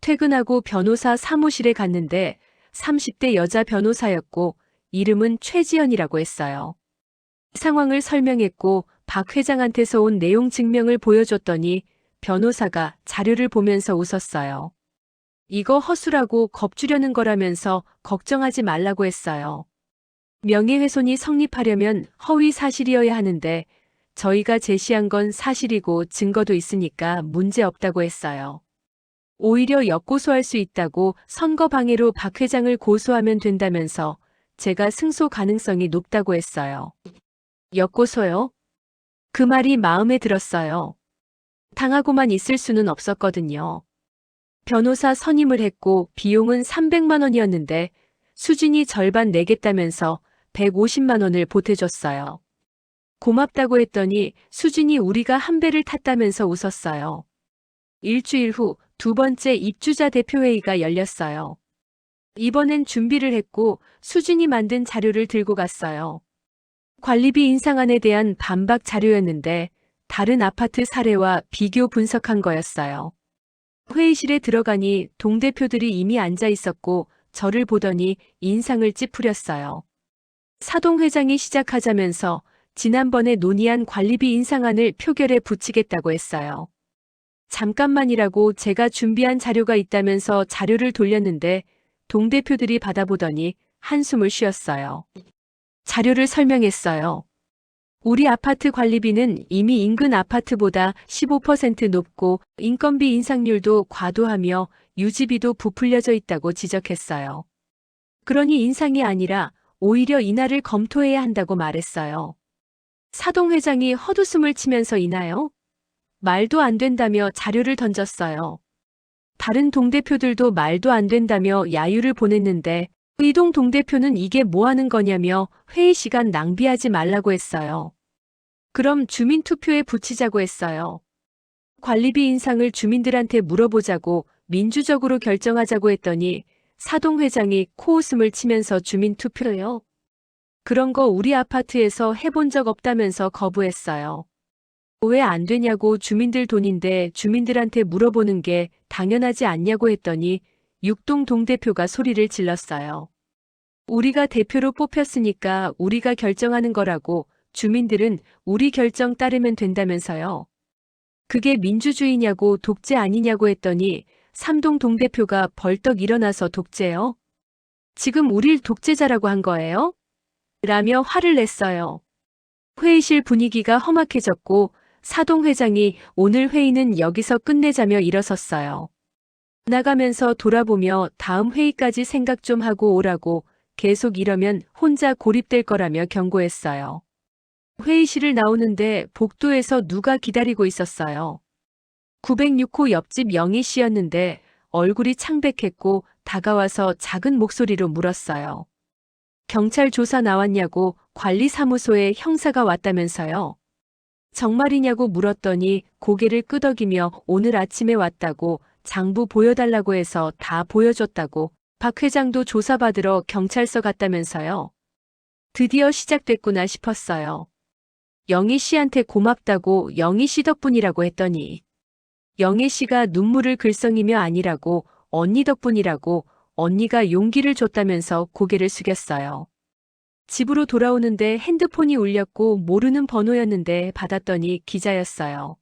퇴근하고 변호사 사무실에 갔는데 30대 여자 변호사였고 이름은 최지연이라고 했어요. 상황을 설명했고 박 회장한테서 온 내용 증명을 보여줬더니 변호사가 자료를 보면서 웃었어요. 이거 허술하고 겁주려는 거라면서 걱정하지 말라고 했어요. 명예훼손이 성립하려면 허위 사실이어야 하는데 저희가 제시한 건 사실이고 증거도 있으니까 문제 없다고 했어요. 오히려 역고소할 수 있다고, 선거방해로 박 회장을 고소하면 된다면서 제가 승소 가능성이 높다고 했어요. 역고소요? 그 말이 마음에 들었어요. 당하고만 있을 수는 없었거든요. 변호사 선임을 했고 비용은 300만 원이었는데 수진이 절반 내겠다면서 150만 원을 보태줬어요. 고맙다고 했더니 수진이 우리가 한 배를 탔다면서 웃었어요. 일주일 후 두 번째 입주자 대표회의가 열렸어요. 이번엔 준비를 했고 수진이 만든 자료를 들고 갔어요. 관리비 인상안에 대한 반박 자료였는데 다른 아파트 사례와 비교 분석한 거였어요. 회의실에 들어가니 동대표들이 이미 앉아 있었고 저를 보더니 인상을 찌푸렸어요. 사동 회장이 시작하자면서 지난번에 논의한 관리비 인상안을 표결에 붙이겠다고 했어요. 잠깐만이라고 제가 준비한 자료가 있다면서 자료를 돌렸는데 동대표들이 받아보더니 한숨을 쉬었어요. 자료를 설명했어요. 우리 아파트 관리비는 이미 인근 아파트보다 15% 높고 인건비 인상률도 과도하며 유지비도 부풀려져 있다고 지적했어요. 그러니 인상이 아니라 오히려 인하를 검토해야 한다고 말했어요. 사동 회장이 헛웃음을 치면서 인하요? 말도 안 된다며 자료를 던졌어요. 다른 동대표들도 말도 안 된다며 야유를 보냈는데 이동 동대표는 이게 뭐 하는 거냐며 회의 시간 낭비하지 말라고 했어요. 그럼 주민투표에 붙이자고 했어요. 관리비 인상을 주민들한테 물어보자고 민주적으로 결정하자고 했더니 사동 회장이 코웃음을 치면서 주민투표요? 그런 거 우리 아파트에서 해본 적 없다면서 거부했어요. 왜 안 되냐고 주민들 돈인데 주민들한테 물어보는 게 당연하지 않냐고 했더니 육동 동대표가 소리를 질렀어요. 우리가 대표로 뽑혔으니까 우리가 결정하는 거라고 주민들은 우리 결정 따르면 된다면서요. 그게 민주주의냐고 독재 아니냐고 했더니 삼동 동대표가 벌떡 일어나서 독재요? 지금 우릴 독재자라고 한 거예요? 라며 화를 냈어요. 회의실 분위기가 험악해졌고 사동 회장이 오늘 회의는 여기서 끝내자며 일어섰어요. 나가면서 돌아보며 다음 회의까지 생각 좀 하고 오라고 계속 이러면 혼자 고립될 거라며 경고했어요. 회의실을 나오는데 복도에서 누가 기다리고 있었어요. 906호 옆집 영희 씨였는데 얼굴이 창백했고 다가와서 작은 목소리로 물었어요. 경찰 조사 나왔냐고 관리사무소에 형사가 왔다면서요. 정말이냐고 물었더니 고개를 끄덕이며 오늘 아침에 왔다고 장부 보여달라고 해서 다 보여줬다고 박 회장도 조사받으러 경찰서 갔다면서요. 드디어 시작됐구나 싶었어요. 영희 씨한테 고맙다고 영희 씨 덕분이라고 했더니 영희 씨가 눈물을 글썽이며 아니라고 언니 덕분이라고 언니가 용기를 줬다면서 고개를 숙였어요. 집으로 돌아오는데 핸드폰이 울렸고 모르는 번호였는데 받았더니 기자였어요.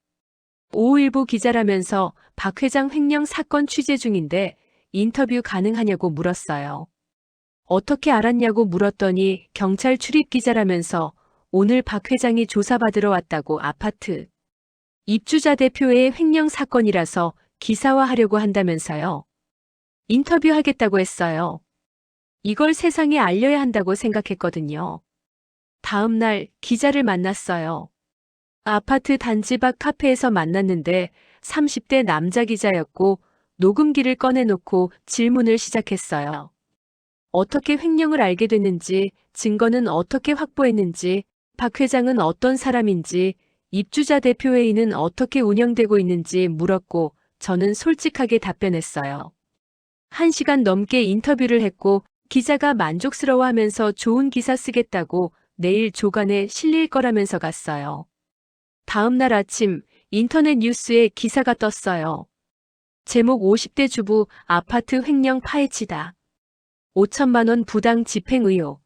5일보 기자라면서 박 회장 횡령 사건 취재 중인데 인터뷰 가능하냐고 물었어요. 어떻게 알았냐고 물었더니 경찰 출입 기자라면서 오늘 박 회장이 조사받으러 왔다고 아파트 입주자 대표의 횡령 사건이라서 기사화하려고 한다면서요. 인터뷰하겠다고 했어요. 이걸 세상에 알려야 한다고 생각했거든요. 다음 날 기자를 만났어요. 아파트 단지 밖 카페에서 만났는데 30대 남자 기자였고 녹음기를 꺼내놓고 질문을 시작했어요. 어떻게 횡령을 알게 됐는지, 증거는 어떻게 확보했는지, 박 회장은 어떤 사람인지, 입주자 대표회의는 어떻게 운영되고 있는지 물었고 저는 솔직하게 답변했어요. 1시간 넘게 인터뷰를 했고 기자가 만족스러워하면서 좋은 기사 쓰겠다고 내일 조간에 실릴 거라면서 갔어요. 다음 날 아침 인터넷 뉴스에 기사가 떴어요. 제목 50대 주부 아파트 횡령 파헤치다. 5천만 원 부당 집행 의혹.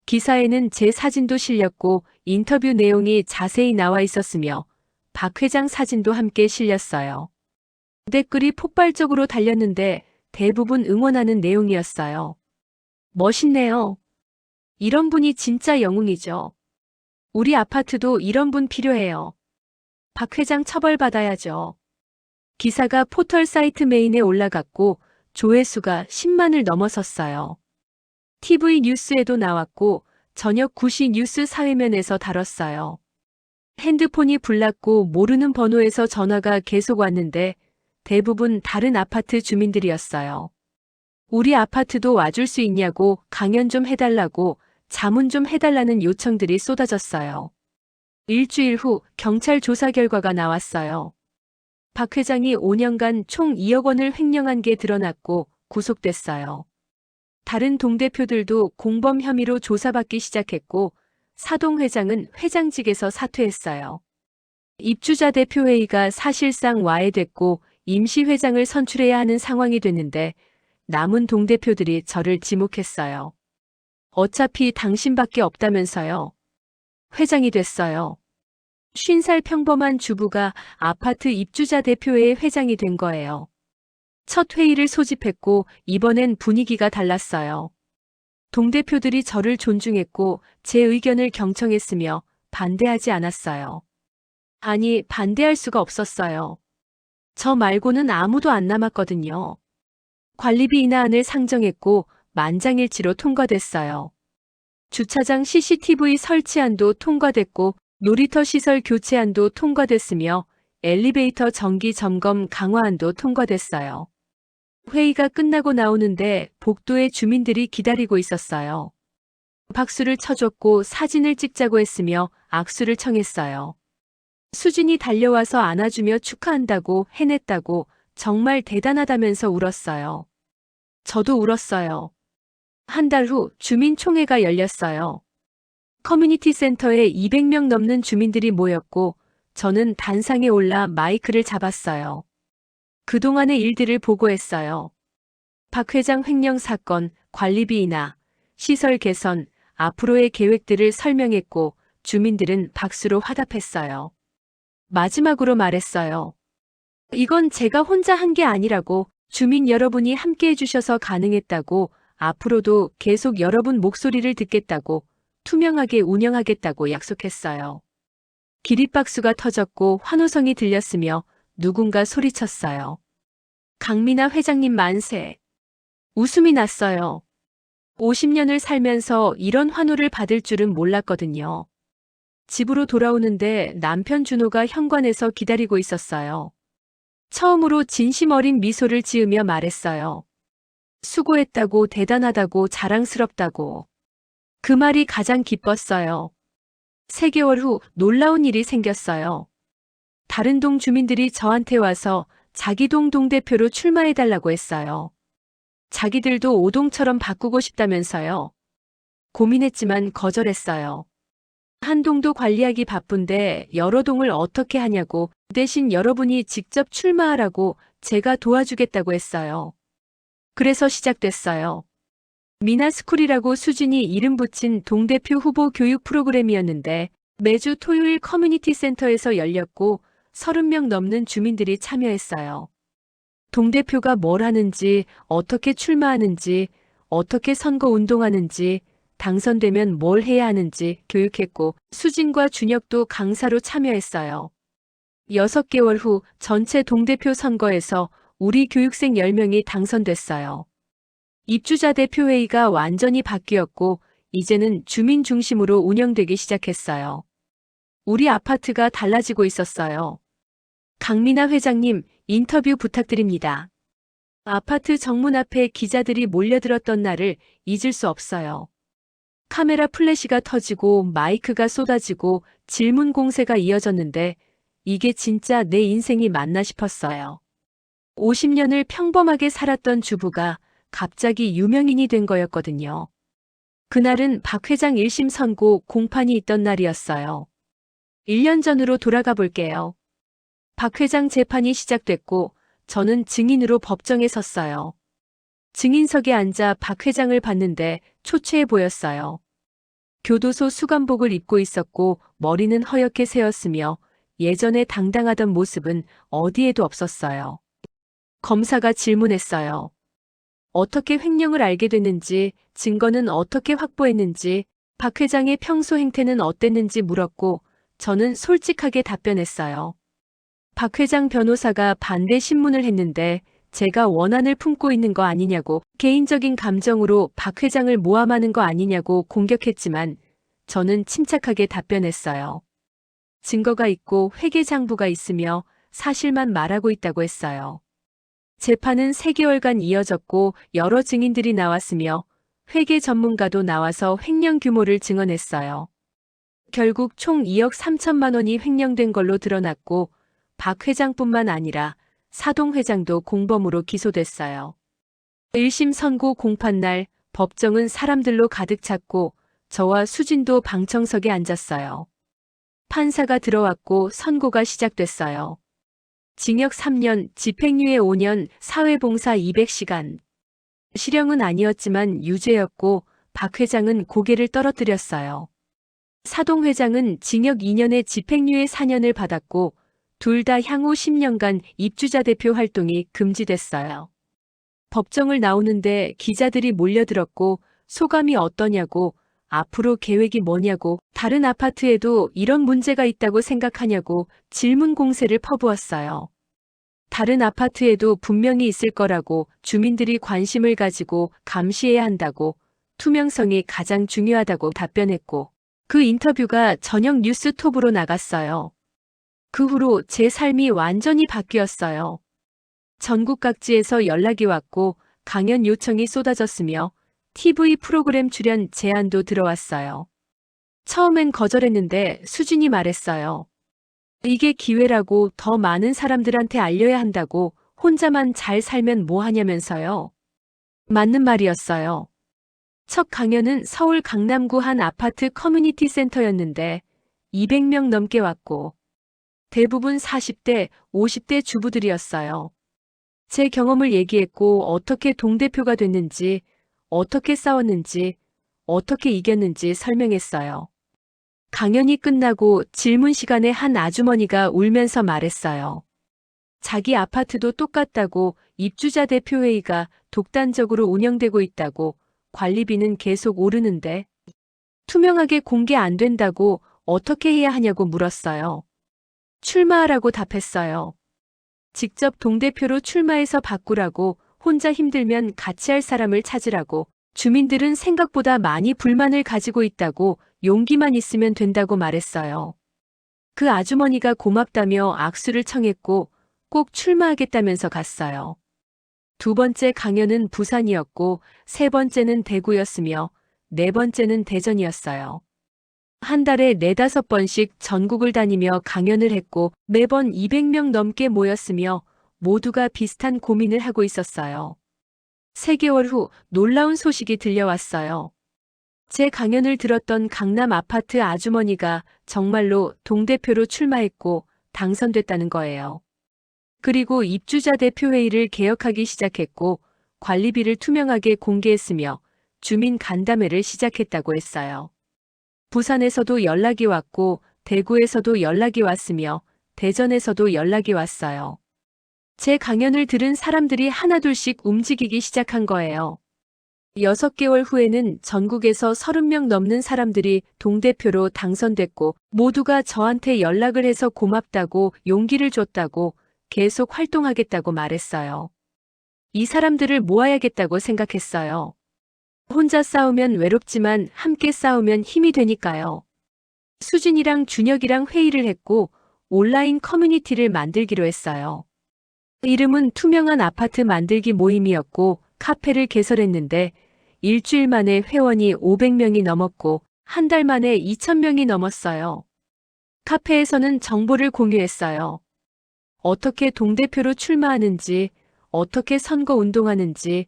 기사에는 제 사진도 실렸고 인터뷰 내용이 자세히 나와 있었으며 박 회장 사진도 함께 실렸어요. 댓글이 폭발적으로 달렸는데 대부분 응원하는 내용이었어요. 멋있네요. 이런 분이 진짜 영웅이죠. 우리 아파트도 이런 분 필요해요. 박 회장 처벌받아야죠. 기사가 포털 사이트 메인에 올라갔고 조회수가 10만을 넘어섰어요. TV 뉴스에도 나왔고 저녁 9시 뉴스 사회면에서 다뤘어요. 핸드폰이 불났고 모르는 번호에서 전화가 계속 왔는데 대부분 다른 아파트 주민들이었어요. 우리 아파트도 와줄 수 있냐고 강연 좀 해달라고 자문 좀 해달라는 요청들이 쏟아졌어요. 일주일 후 경찰 조사 결과가 나왔어요. 박 회장이 5년간 총 2억 원을 횡령한 게 드러났고 구속됐어요. 다른 동대표들도 공범 혐의로 조사받기 시작했고 사동 회장은 회장직에서 사퇴했어요. 입주자 대표회의가 사실상 와해됐고 임시회장을 선출해야 하는 상황이 됐는데 남은 동대표들이 저를 지목했어요. 어차피 당신밖에 없다면서요. 회장이 됐어요. 50살 평범한 주부가 아파트 입주자 대표회의 회장이 된 거예요. 첫 회의를 소집했고 이번엔 분위기가 달랐어요. 동대표들이 저를 존중했고 제 의견을 경청했으며 반대하지 않았어요. 아니, 반대할 수가 없었어요. 저 말고는 아무도 안 남았거든요. 관리비 인하안을 상정했고 만장일치로 통과됐어요. 주차장 CCTV 설치안도 통과됐고 놀이터 시설 교체안도 통과됐으며 엘리베이터 정기 점검 강화안도 통과됐어요. 회의가 끝나고 나오는데 복도에 주민들이 기다리고 있었어요. 박수를 쳐줬고 사진을 찍자고 했으며 악수를 청했어요. 수진이 달려와서 안아주며 축하한다고 해냈다고 정말 대단하다면서 울었어요. 저도 울었어요. 한 달 후 주민총회가 열렸어요. 커뮤니티 센터에 200명 넘는 주민들이 모였고 저는 단상에 올라 마이크를 잡았어요. 그동안의 일들을 보고했어요. 박 회장 횡령 사건, 관리비 인하, 시설 개선, 앞으로의 계획들을 설명했고 주민들은 박수로 화답했어요. 마지막으로 말했어요. 이건 제가 혼자 한 게 아니라고 주민 여러분이 함께 해주셔서 가능했다고 앞으로도 계속 여러분 목소리를 듣겠다고 투명하게 운영하겠다고 약속했어요. 기립박수가 터졌고 환호성이 들렸으며 누군가 소리쳤어요. 강미나 회장님 만세. 웃음이 났어요. 50년을 살면서 이런 환호를 받을 줄은 몰랐거든요. 집으로 돌아오는데 남편 준호가 현관에서 기다리고 있었어요. 처음으로 진심 어린 미소를 지으며 말했어요. 수고했다고, 대단하다고, 자랑스럽다고. 그 말이 가장 기뻤어요. 3개월 후 놀라운 일이 생겼어요. 다른 동 주민들이 저한테 와서 자기 동 동대표로 출마해달라고 했어요. 자기들도 오동처럼 바꾸고 싶다면서요. 고민했지만 거절했어요. 한 동도 관리하기 바쁜데 여러 동을 어떻게 하냐고 대신 여러분이 직접 출마하라고 제가 도와주겠다고 했어요. 그래서 시작됐어요. 미나스쿨이라고 수진이 이름 붙인 동대표 후보 교육 프로그램이었는데 매주 토요일 커뮤니티 센터에서 열렸고 30명 넘는 주민들이 참여했어요. 동대표가 뭘 하는지, 어떻게 출마하는지, 어떻게 선거 운동하는지, 당선되면 뭘 해야 하는지 교육했고 수진과 준혁도 강사로 참여했어요. 6개월 후 전체 동대표 선거에서 우리 교육생 10명이 당선됐어요. 입주자 대표회의가 완전히 바뀌었고 이제는 주민 중심으로 운영되기 시작했어요. 우리 아파트가 달라지고 있었어요. 강미나 회장님, 인터뷰 부탁드립니다. 아파트 정문 앞에 기자들이 몰려들었던 날을 잊을 수 없어요. 카메라 플래시가 터지고 마이크가 쏟아지고 질문 공세가 이어졌는데 이게 진짜 내 인생이 맞나 싶었어요. 50년을 평범하게 살았던 주부가 갑자기 유명인이 된 거였거든요. 그날은 박 회장 1심 선고 공판이 있던 날이었어요. 1년 전으로 돌아가 볼게요. 박 회장 재판이 시작됐고 저는 증인으로 법정에 섰어요. 증인석에 앉아 박 회장을 봤는데 초췌해 보였어요. 교도소 수감복을 입고 있었고 머리는 허옇게 세었으며 예전에 당당하던 모습은 어디에도 없었어요. 검사가 질문했어요. 어떻게 횡령을 알게 됐는지, 증거는 어떻게 확보했는지, 박 회장의 평소 행태는 어땠는지 물었고 저는 솔직하게 답변했어요. 박 회장 변호사가 반대 신문을 했는데 제가 원한을 품고 있는 거 아니냐고 개인적인 감정으로 박 회장을 모함하는 거 아니냐고 공격했지만 저는 침착하게 답변했어요. 증거가 있고 회계장부가 있으며 사실만 말하고 있다고 했어요. 재판은 3개월간 이어졌고 여러 증인들이 나왔으며 회계 전문가도 나와서 횡령 규모를 증언했어요. 결국 총 2억 3천만 원이 횡령된 걸로 드러났고 박 회장뿐만 아니라 사동 회장도 공범으로 기소됐어요. 1심 선고 공판날 법정은 사람들로 가득 찼고 저와 수진도 방청석에 앉았어요. 판사가 들어왔고 선고가 시작됐어요. 징역 3년, 집행유예 5년, 사회봉사 200시간. 실형은 아니었지만 유죄였고 박 회장은 고개를 떨어뜨렸어요. 사동 회장은 징역 2년에 집행유예 4년을 받았고 둘 다 향후 10년간 입주자 대표 활동이 금지됐어요. 법정을 나오는데 기자들이 몰려들었고 소감이 어떠냐고, 앞으로 계획이 뭐냐고, 다른 아파트에도 이런 문제가 있다고 생각하냐고 질문 공세를 퍼부었어요. 다른 아파트에도 분명히 있을 거라고 주민들이 관심을 가지고 감시해야 한다고 투명성이 가장 중요하다고 답변했고 그 인터뷰가 저녁 뉴스 톱으로 나갔어요. 그 후로 제 삶이 완전히 바뀌었어요. 전국 각지에서 연락이 왔고 강연 요청이 쏟아졌으며 TV 프로그램 출연 제안도 들어왔어요. 처음엔 거절했는데 수진이 말했어요. 이게 기회라고, 더 많은 사람들한테 알려야 한다고, 혼자만 잘 살면 뭐 하냐면서요. 맞는 말이었어요. 첫 강연은 서울 강남구 한 아파트 커뮤니티 센터였는데 200명 넘게 왔고 대부분 40대, 50대 주부들이었어요. 제 경험을 얘기했고 어떻게 동대표가 됐는지, 어떻게 싸웠는지, 어떻게 이겼는지 설명했어요. 강연이 끝나고 질문 시간에 한 아주머니가 울면서 말했어요. 자기 아파트도 똑같다고, 입주자 대표회의가 독단적으로 운영되고 있다고, 관리비는 계속 오르는데 투명하게 공개 안 된다고, 어떻게 해야 하냐고 물었어요. 출마하라고 답했어요. 직접 동대표로 출마해서 바꾸라고, 혼자 힘들면 같이 할 사람을 찾으라고, 주민들은 생각보다 많이 불만을 가지고 있다고, 용기만 있으면 된다고 말했어요. 그 아주머니가 고맙다며 악수를 청했고 꼭 출마하겠다면서 갔어요. 두 번째 강연은 부산이었고 세 번째는 대구였으며 네 번째는 대전이었어요. 한 달에 4~5번씩 전국을 다니며 강연을 했고 매번 200명 넘게 모였으며 모두가 비슷한 고민을 하고 있었어요. 3개월 후 놀라운 소식이 들려왔어요. 제 강연을 들었던 강남 아파트 아주머니가 정말로 동대표로 출마했고 당선됐다는 거예요. 그리고 입주자 대표회의를 개혁하기 시작했고 관리비를 투명하게 공개했으며 주민 간담회를 시작했다고 했어요. 부산에서도 연락이 왔고 대구에서도 연락이 왔으며 대전에서도 연락이 왔어요. 제 강연을 들은 사람들이 하나둘씩 움직이기 시작한 거예요. 6개월 후에는 전국에서 30명 넘는 사람들이 동대표로 당선됐고 모두가 저한테 연락을 해서 고맙다고, 용기를 줬다고, 계속 활동하겠다고 말했어요. 이 사람들을 모아야겠다고 생각했어요. 혼자 싸우면 외롭지만 함께 싸우면 힘이 되니까요. 수진이랑 준혁이랑 회의를 했고 온라인 커뮤니티를 만들기로 했어요. 이름은 투명한 아파트 만들기 모임이었고 카페를 개설했는데 일주일 만에 회원이 500명이 넘었고 한 달 만에 2,000명이 넘었어요. 카페에서는 정보를 공유했어요. 어떻게 동대표로 출마하는지, 어떻게 선거 운동하는지,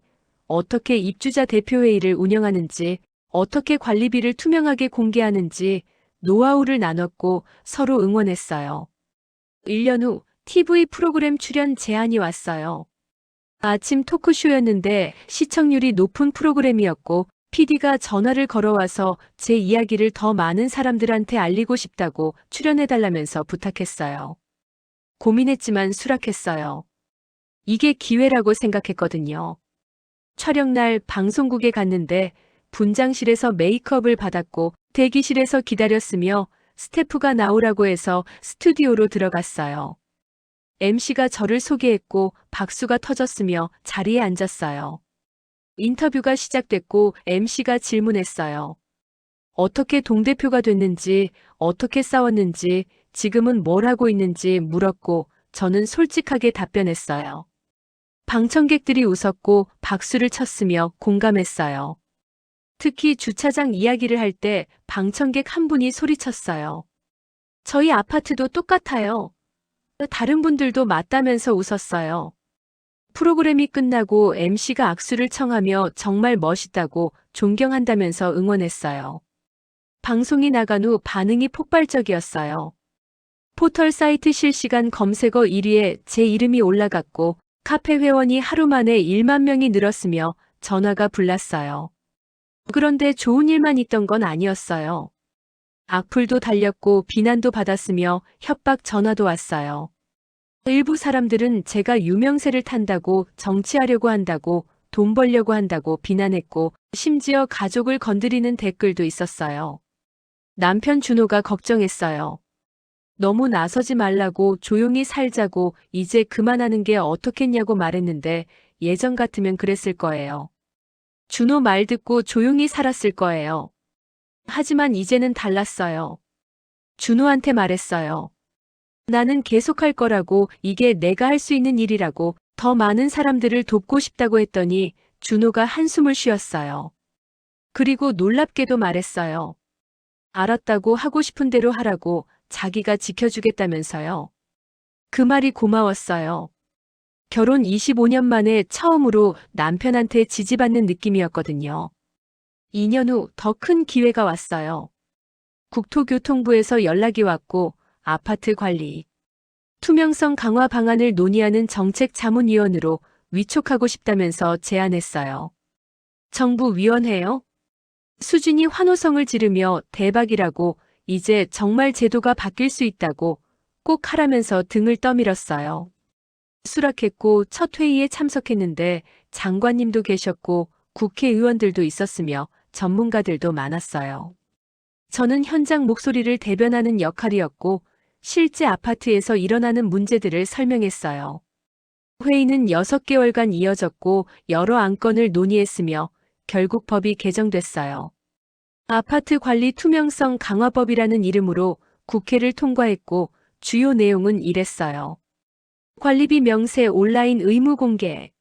어떻게 입주자 대표회의를 운영하는지, 어떻게 관리비를 투명하게 공개하는지 노하우를 나눴고 서로 응원했어요. 1년 후 TV 프로그램 출연 제안이 왔어요. 아침 토크쇼였는데 시청률이 높은 프로그램이었고 PD가 전화를 걸어와서 제 이야기를 더 많은 사람들한테 알리고 싶다고 출연해달라면서 부탁했어요. 고민했지만 수락했어요. 이게 기회라고 생각했거든요. 촬영날 방송국에 갔는데 분장실에서 메이크업을 받았고 대기실에서 기다렸으며 스태프가 나오라고 해서 스튜디오로 들어갔어요. MC가 저를 소개했고 박수가 터졌으며 자리에 앉았어요. 인터뷰가 시작됐고 MC가 질문했어요. 어떻게 동대표가 됐는지, 어떻게 싸웠는지, 지금은 뭘 하고 있는지 물었고 저는 솔직하게 답변했어요. 방청객들이 웃었고 박수를 쳤으며 공감했어요. 특히 주차장 이야기를 할 때 방청객 한 분이 소리쳤어요. 저희 아파트도 똑같아요. 다른 분들도 맞다면서 웃었어요. 프로그램이 끝나고 MC가 악수를 청하며 정말 멋있다고, 존경한다면서 응원했어요. 방송이 나간 후 반응이 폭발적이었어요. 포털 사이트 실시간 검색어 1위에 제 이름이 올라갔고 카페 회원이 하루 만에 1만 명이 늘었으며 전화가 불났어요. 그런데 좋은 일만 있던 건 아니었어요. 악플도 달렸고 비난도 받았으며 협박 전화도 왔어요. 일부 사람들은 제가 유명세를 탄다고, 정치하려고 한다고, 돈 벌려고 한다고 비난했고 심지어 가족을 건드리는 댓글도 있었어요. 남편 준호가 걱정했어요. 너무 나서지 말라고, 조용히 살자고, 이제 그만하는 게 어떻겠냐고 말했는데 예전 같으면 그랬을 거예요. 준호 말 듣고 조용히 살았을 거예요. 하지만 이제는 달랐어요. 준호한테 말했어요. 나는 계속할 거라고, 이게 내가 할 수 있는 일이라고, 더 많은 사람들을 돕고 싶다고 했더니 준호가 한숨을 쉬었어요. 그리고 놀랍게도 말했어요. 알았다고, 하고 싶은 대로 하라고, 자기가 지켜주겠다면서요. 그 말이 고마웠어요. 결혼 25년 만에 처음으로 남편한테 지지받는 느낌이었거든요. 2년 후 더 큰 기회가 왔어요. 국토교통부에서 연락이 왔고, 아파트 관리, 투명성 강화 방안을 논의하는 정책자문위원으로 위촉하고 싶다면서 제안했어요. 정부 위원회요? 수진이 환호성을 지르며 대박이라고, 이제 정말 제도가 바뀔 수 있다고 꼭 하라면서 등을 떠밀었어요. 수락했고 첫 회의에 참석했는데 장관님도 계셨고 국회의원들도 있었으며 전문가들도 많았어요. 저는 현장 목소리를 대변하는 역할이었고 실제 아파트에서 일어나는 문제들을 설명했어요. 회의는 6개월간 이어졌고 여러 안건을 논의했으며 결국 법이 개정됐어요. 아파트 관리 투명성 강화법이라는 이름으로 국회를 통과했고 주요 내용은 이랬어요. 관리비 명세 온라인 의무 공개,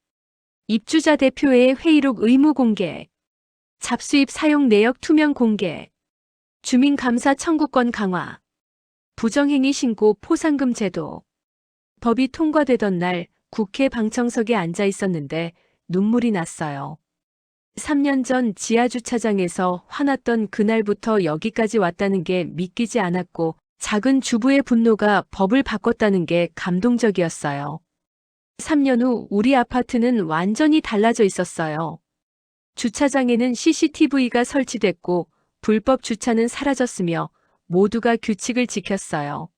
입주자 대표의 회의록 의무 공개, 잡수입 사용 내역 투명 공개, 주민감사 청구권 강화, 부정행위 신고 포상금 제도. 법이 통과되던 날 국회 방청석에 앉아 있었는데 눈물이 났어요. 3년 전 지하주차장에서 화났던 그날부터 여기까지 왔다는 게 믿기지 않았고 작은 주부의 분노가 법을 바꿨다는 게 감동적이었어요. 3년 후 우리 아파트는 완전히 달라져 있었어요. 주차장에는 CCTV가 설치됐고 불법 주차는 사라졌으며 모두가 규칙을 지켰어요.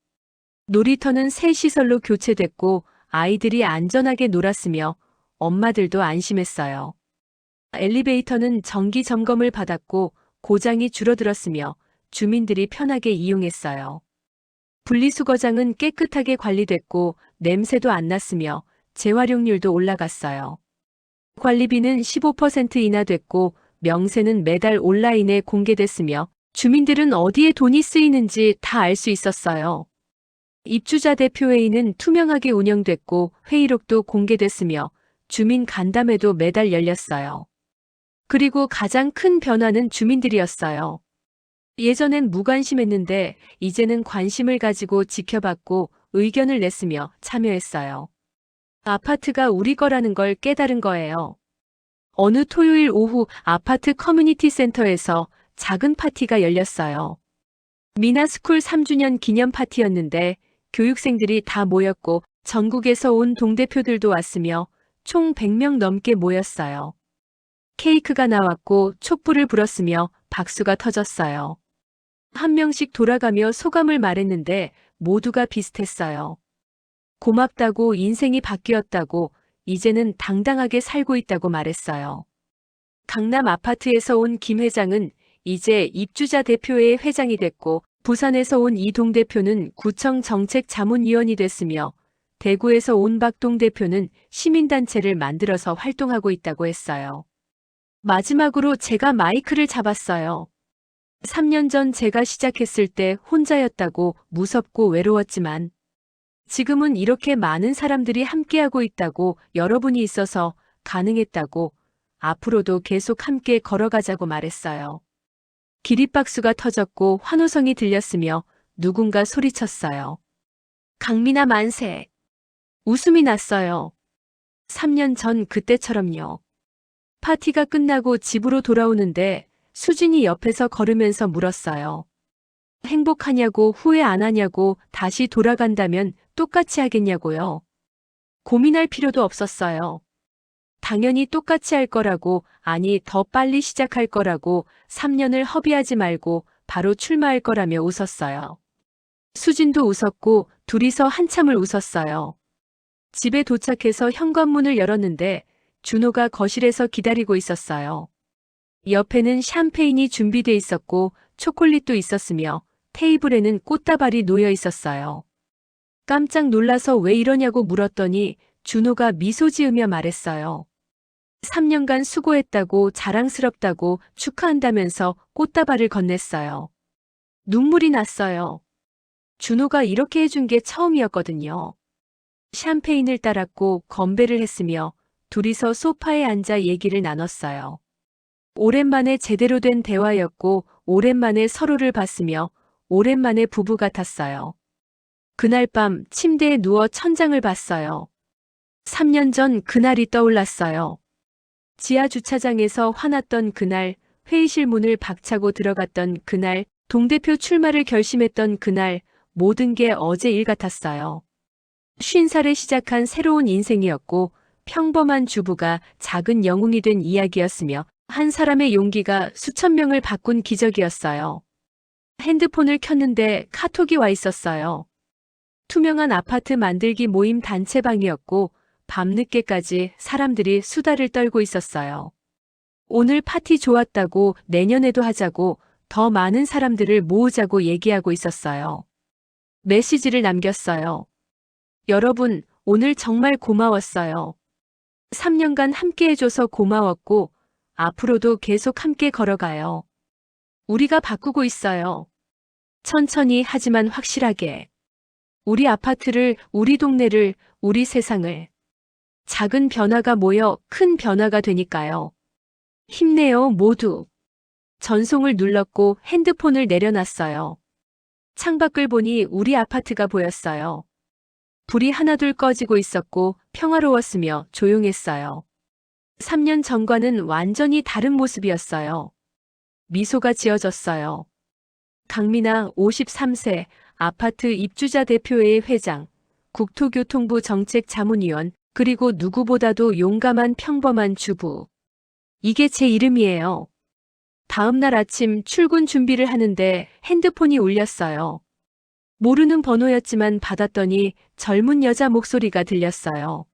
놀이터는 새 시설로 교체됐고 아이들이 안전하게 놀았으며 엄마들도 안심했어요. 엘리베이터는 정기 점검을 받았고 고장이 줄어들었으며 주민들이 편하게 이용했어요. 분리수거장은 깨끗하게 관리됐고 냄새도 안 났으며 재활용률도 올라갔어요. 관리비는 15% 인하됐고 명세는 매달 온라인에 공개됐으며 주민들은 어디에 돈이 쓰이는지 다 알 수 있었어요. 입주자 대표회의는 투명하게 운영됐고 회의록도 공개됐으며 주민 간담회도 매달 열렸어요. 그리고 가장 큰 변화는 주민들이었어요. 예전엔 무관심했는데 이제는 관심을 가지고 지켜봤고 의견을 냈으며 참여했어요. 아파트가 우리 거라는 걸 깨달은 거예요. 어느 토요일 오후 아파트 커뮤니티 센터에서 작은 파티가 열렸어요. 미나스쿨 3주년 기념 파티였는데 교육생들이 다 모였고 전국에서 온 동대표들도 왔으며 총 100명 넘게 모였어요. 케이크가 나왔고 촛불을 불었으며 박수가 터졌어요. 한 명씩 돌아가며 소감을 말했는데 모두가 비슷했어요. 고맙다고, 인생이 바뀌었다고, 이제는 당당하게 살고 있다고 말했어요. 강남 아파트에서 온 김 회장은 이제 입주자 대표회의 회장이 됐고 부산에서 온 이동 대표는 구청 정책자문위원이 됐으며 대구에서 온 박동 대표는 시민단체를 만들어서 활동하고 있다고 했어요. 마지막으로 제가 마이크를 잡았어요. 3년 전 제가 시작했을 때 혼자였다고 무섭고 외로웠지만 지금은 이렇게 많은 사람들이 함께하고 있다고 여러분이 있어서 가능했다고 앞으로도 계속 함께 걸어가자고 말했어요. 기립박수가 터졌고 환호성이 들렸으며 누군가 소리쳤어요. 강민아 만세. 웃음이 났어요. 3년 전 그때처럼요. 파티가 끝나고 집으로 돌아오는데 수진이 옆에서 걸으면서 물었어요. 행복하냐고, 후회 안 하냐고, 다시 돌아간다면 똑같이 하겠냐고요. 고민할 필요도 없었어요. 당연히 똑같이 할 거라고, 아니 더 빨리 시작할 거라고, 3년을 허비하지 말고 바로 출마할 거라며 웃었어요. 수진도 웃었고 둘이서 한참을 웃었어요. 집에 도착해서 현관문을 열었는데 준호가 거실에서 기다리고 있었어요. 옆에는 샴페인이 준비돼 있었고 초콜릿도 있었으며 테이블에는 꽃다발이 놓여 있었어요. 깜짝 놀라서 왜 이러냐고 물었더니 준호가 미소 지으며 말했어요. 3년간 수고했다고, 자랑스럽다고 축하한다면서 꽃다발을 건넸어요. 눈물이 났어요. 준호가 이렇게 해준 게 처음이었거든요. 샴페인을 따랐고 건배를 했으며 둘이서 소파에 앉아 얘기를 나눴어요. 오랜만에 제대로 된 대화였고 오랜만에 서로를 봤으며 오랜만에 부부 같았어요. 그날 밤 침대에 누워 천장을 봤어요. 3년 전 그날이 떠올랐어요. 지하 주차장에서 화났던 그날, 회의실 문을 박차고 들어갔던 그날, 동대표 출마를 결심했던 그날, 모든 게 어제 일 같았어요. 50살에 시작한 새로운 인생이었고 평범한 주부가 작은 영웅이 된 이야기였으며 한 사람의 용기가 수천 명을 바꾼 기적이었어요. 핸드폰을 켰는데 카톡이 와 있었어요. 투명한 아파트 만들기 모임 단체방이었고 밤늦게까지 사람들이 수다를 떨고 있었어요. 오늘 파티 좋았다고 내년에도 하자고 더 많은 사람들을 모으자고 얘기하고 있었어요. 메시지를 남겼어요. 여러분, 오늘 정말 고마웠어요. 3년간 함께 해줘서 고마웠고 앞으로도 계속 함께 걸어가요. 우리가 바꾸고 있어요. 천천히 하지만 확실하게. 우리 아파트를, 우리 동네를, 우리 세상을. 작은 변화가 모여 큰 변화가 되니까요. 힘내요, 모두. 전송을 눌렀고 핸드폰을 내려놨어요. 창밖을 보니 우리 아파트가 보였어요. 불이 하나둘 꺼지고 있었고 평화로웠으며 조용했어요. 3년 전과는 완전히 다른 모습이었어요. 미소가 지어졌어요. 강민아 53세, 아파트 입주자 대표회의 회장, 국토교통부 정책자문위원, 그리고 누구보다도 용감한 평범한 주부. 이게 제 이름이에요. 다음 날 아침 출근 준비를 하는데 핸드폰이 울렸어요. 모르는 번호였지만 받았더니 젊은 여자 목소리가 들렸어요.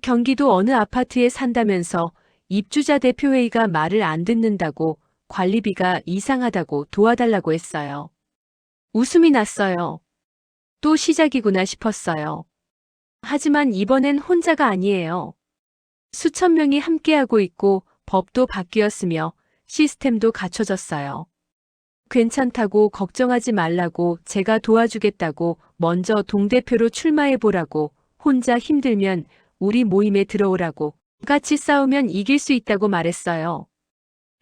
경기도 어느 아파트에 산다면서 입주자 대표회의가 말을 안 듣는다고 관리비가 이상하다고 도와달라고 했어요. 웃음이 났어요. 또 시작이구나 싶었어요. 하지만 이번엔 혼자가 아니에요. 수천 명이 함께하고 있고 법도 바뀌었으며 시스템도 갖춰졌어요. 괜찮다고 걱정하지 말라고 제가 도와주겠다고 먼저 동대표로 출마해보라고 혼자 힘들면 우리 모임에 들어오라고 같이 싸우면 이길 수 있다고 말했어요.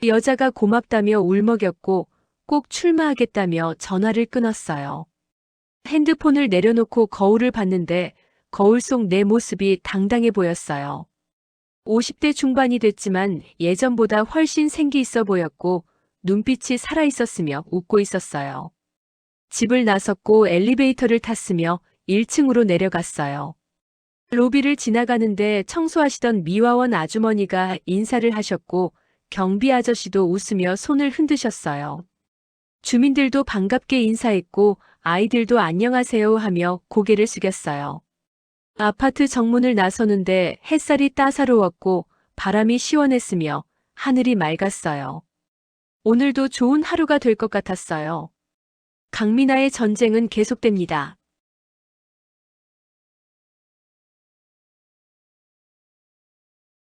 여자가 고맙다며 울먹였고 꼭 출마하겠다며 전화를 끊었어요. 핸드폰을 내려놓고 거울을 봤는데 거울 속 내 모습이 당당해 보였어요. 50대 중반이 됐지만 예전보다 훨씬 생기 있어 보였고 눈빛이 살아있었으며 웃고 있었어요. 집을 나섰고 엘리베이터를 탔으며 1층으로 내려갔어요. 로비를 지나가는데 청소하시던 미화원 아주머니가 인사를 하셨고 경비 아저씨도 웃으며 손을 흔드셨어요. 주민들도 반갑게 인사했고 아이들도 안녕하세요 하며 고개를 숙였어요. 아파트 정문을 나서는데 햇살이 따사로웠고 바람이 시원했으며 하늘이 맑았어요. 오늘도 좋은 하루가 될 것 같았어요. 강민아의 전쟁은 계속됩니다.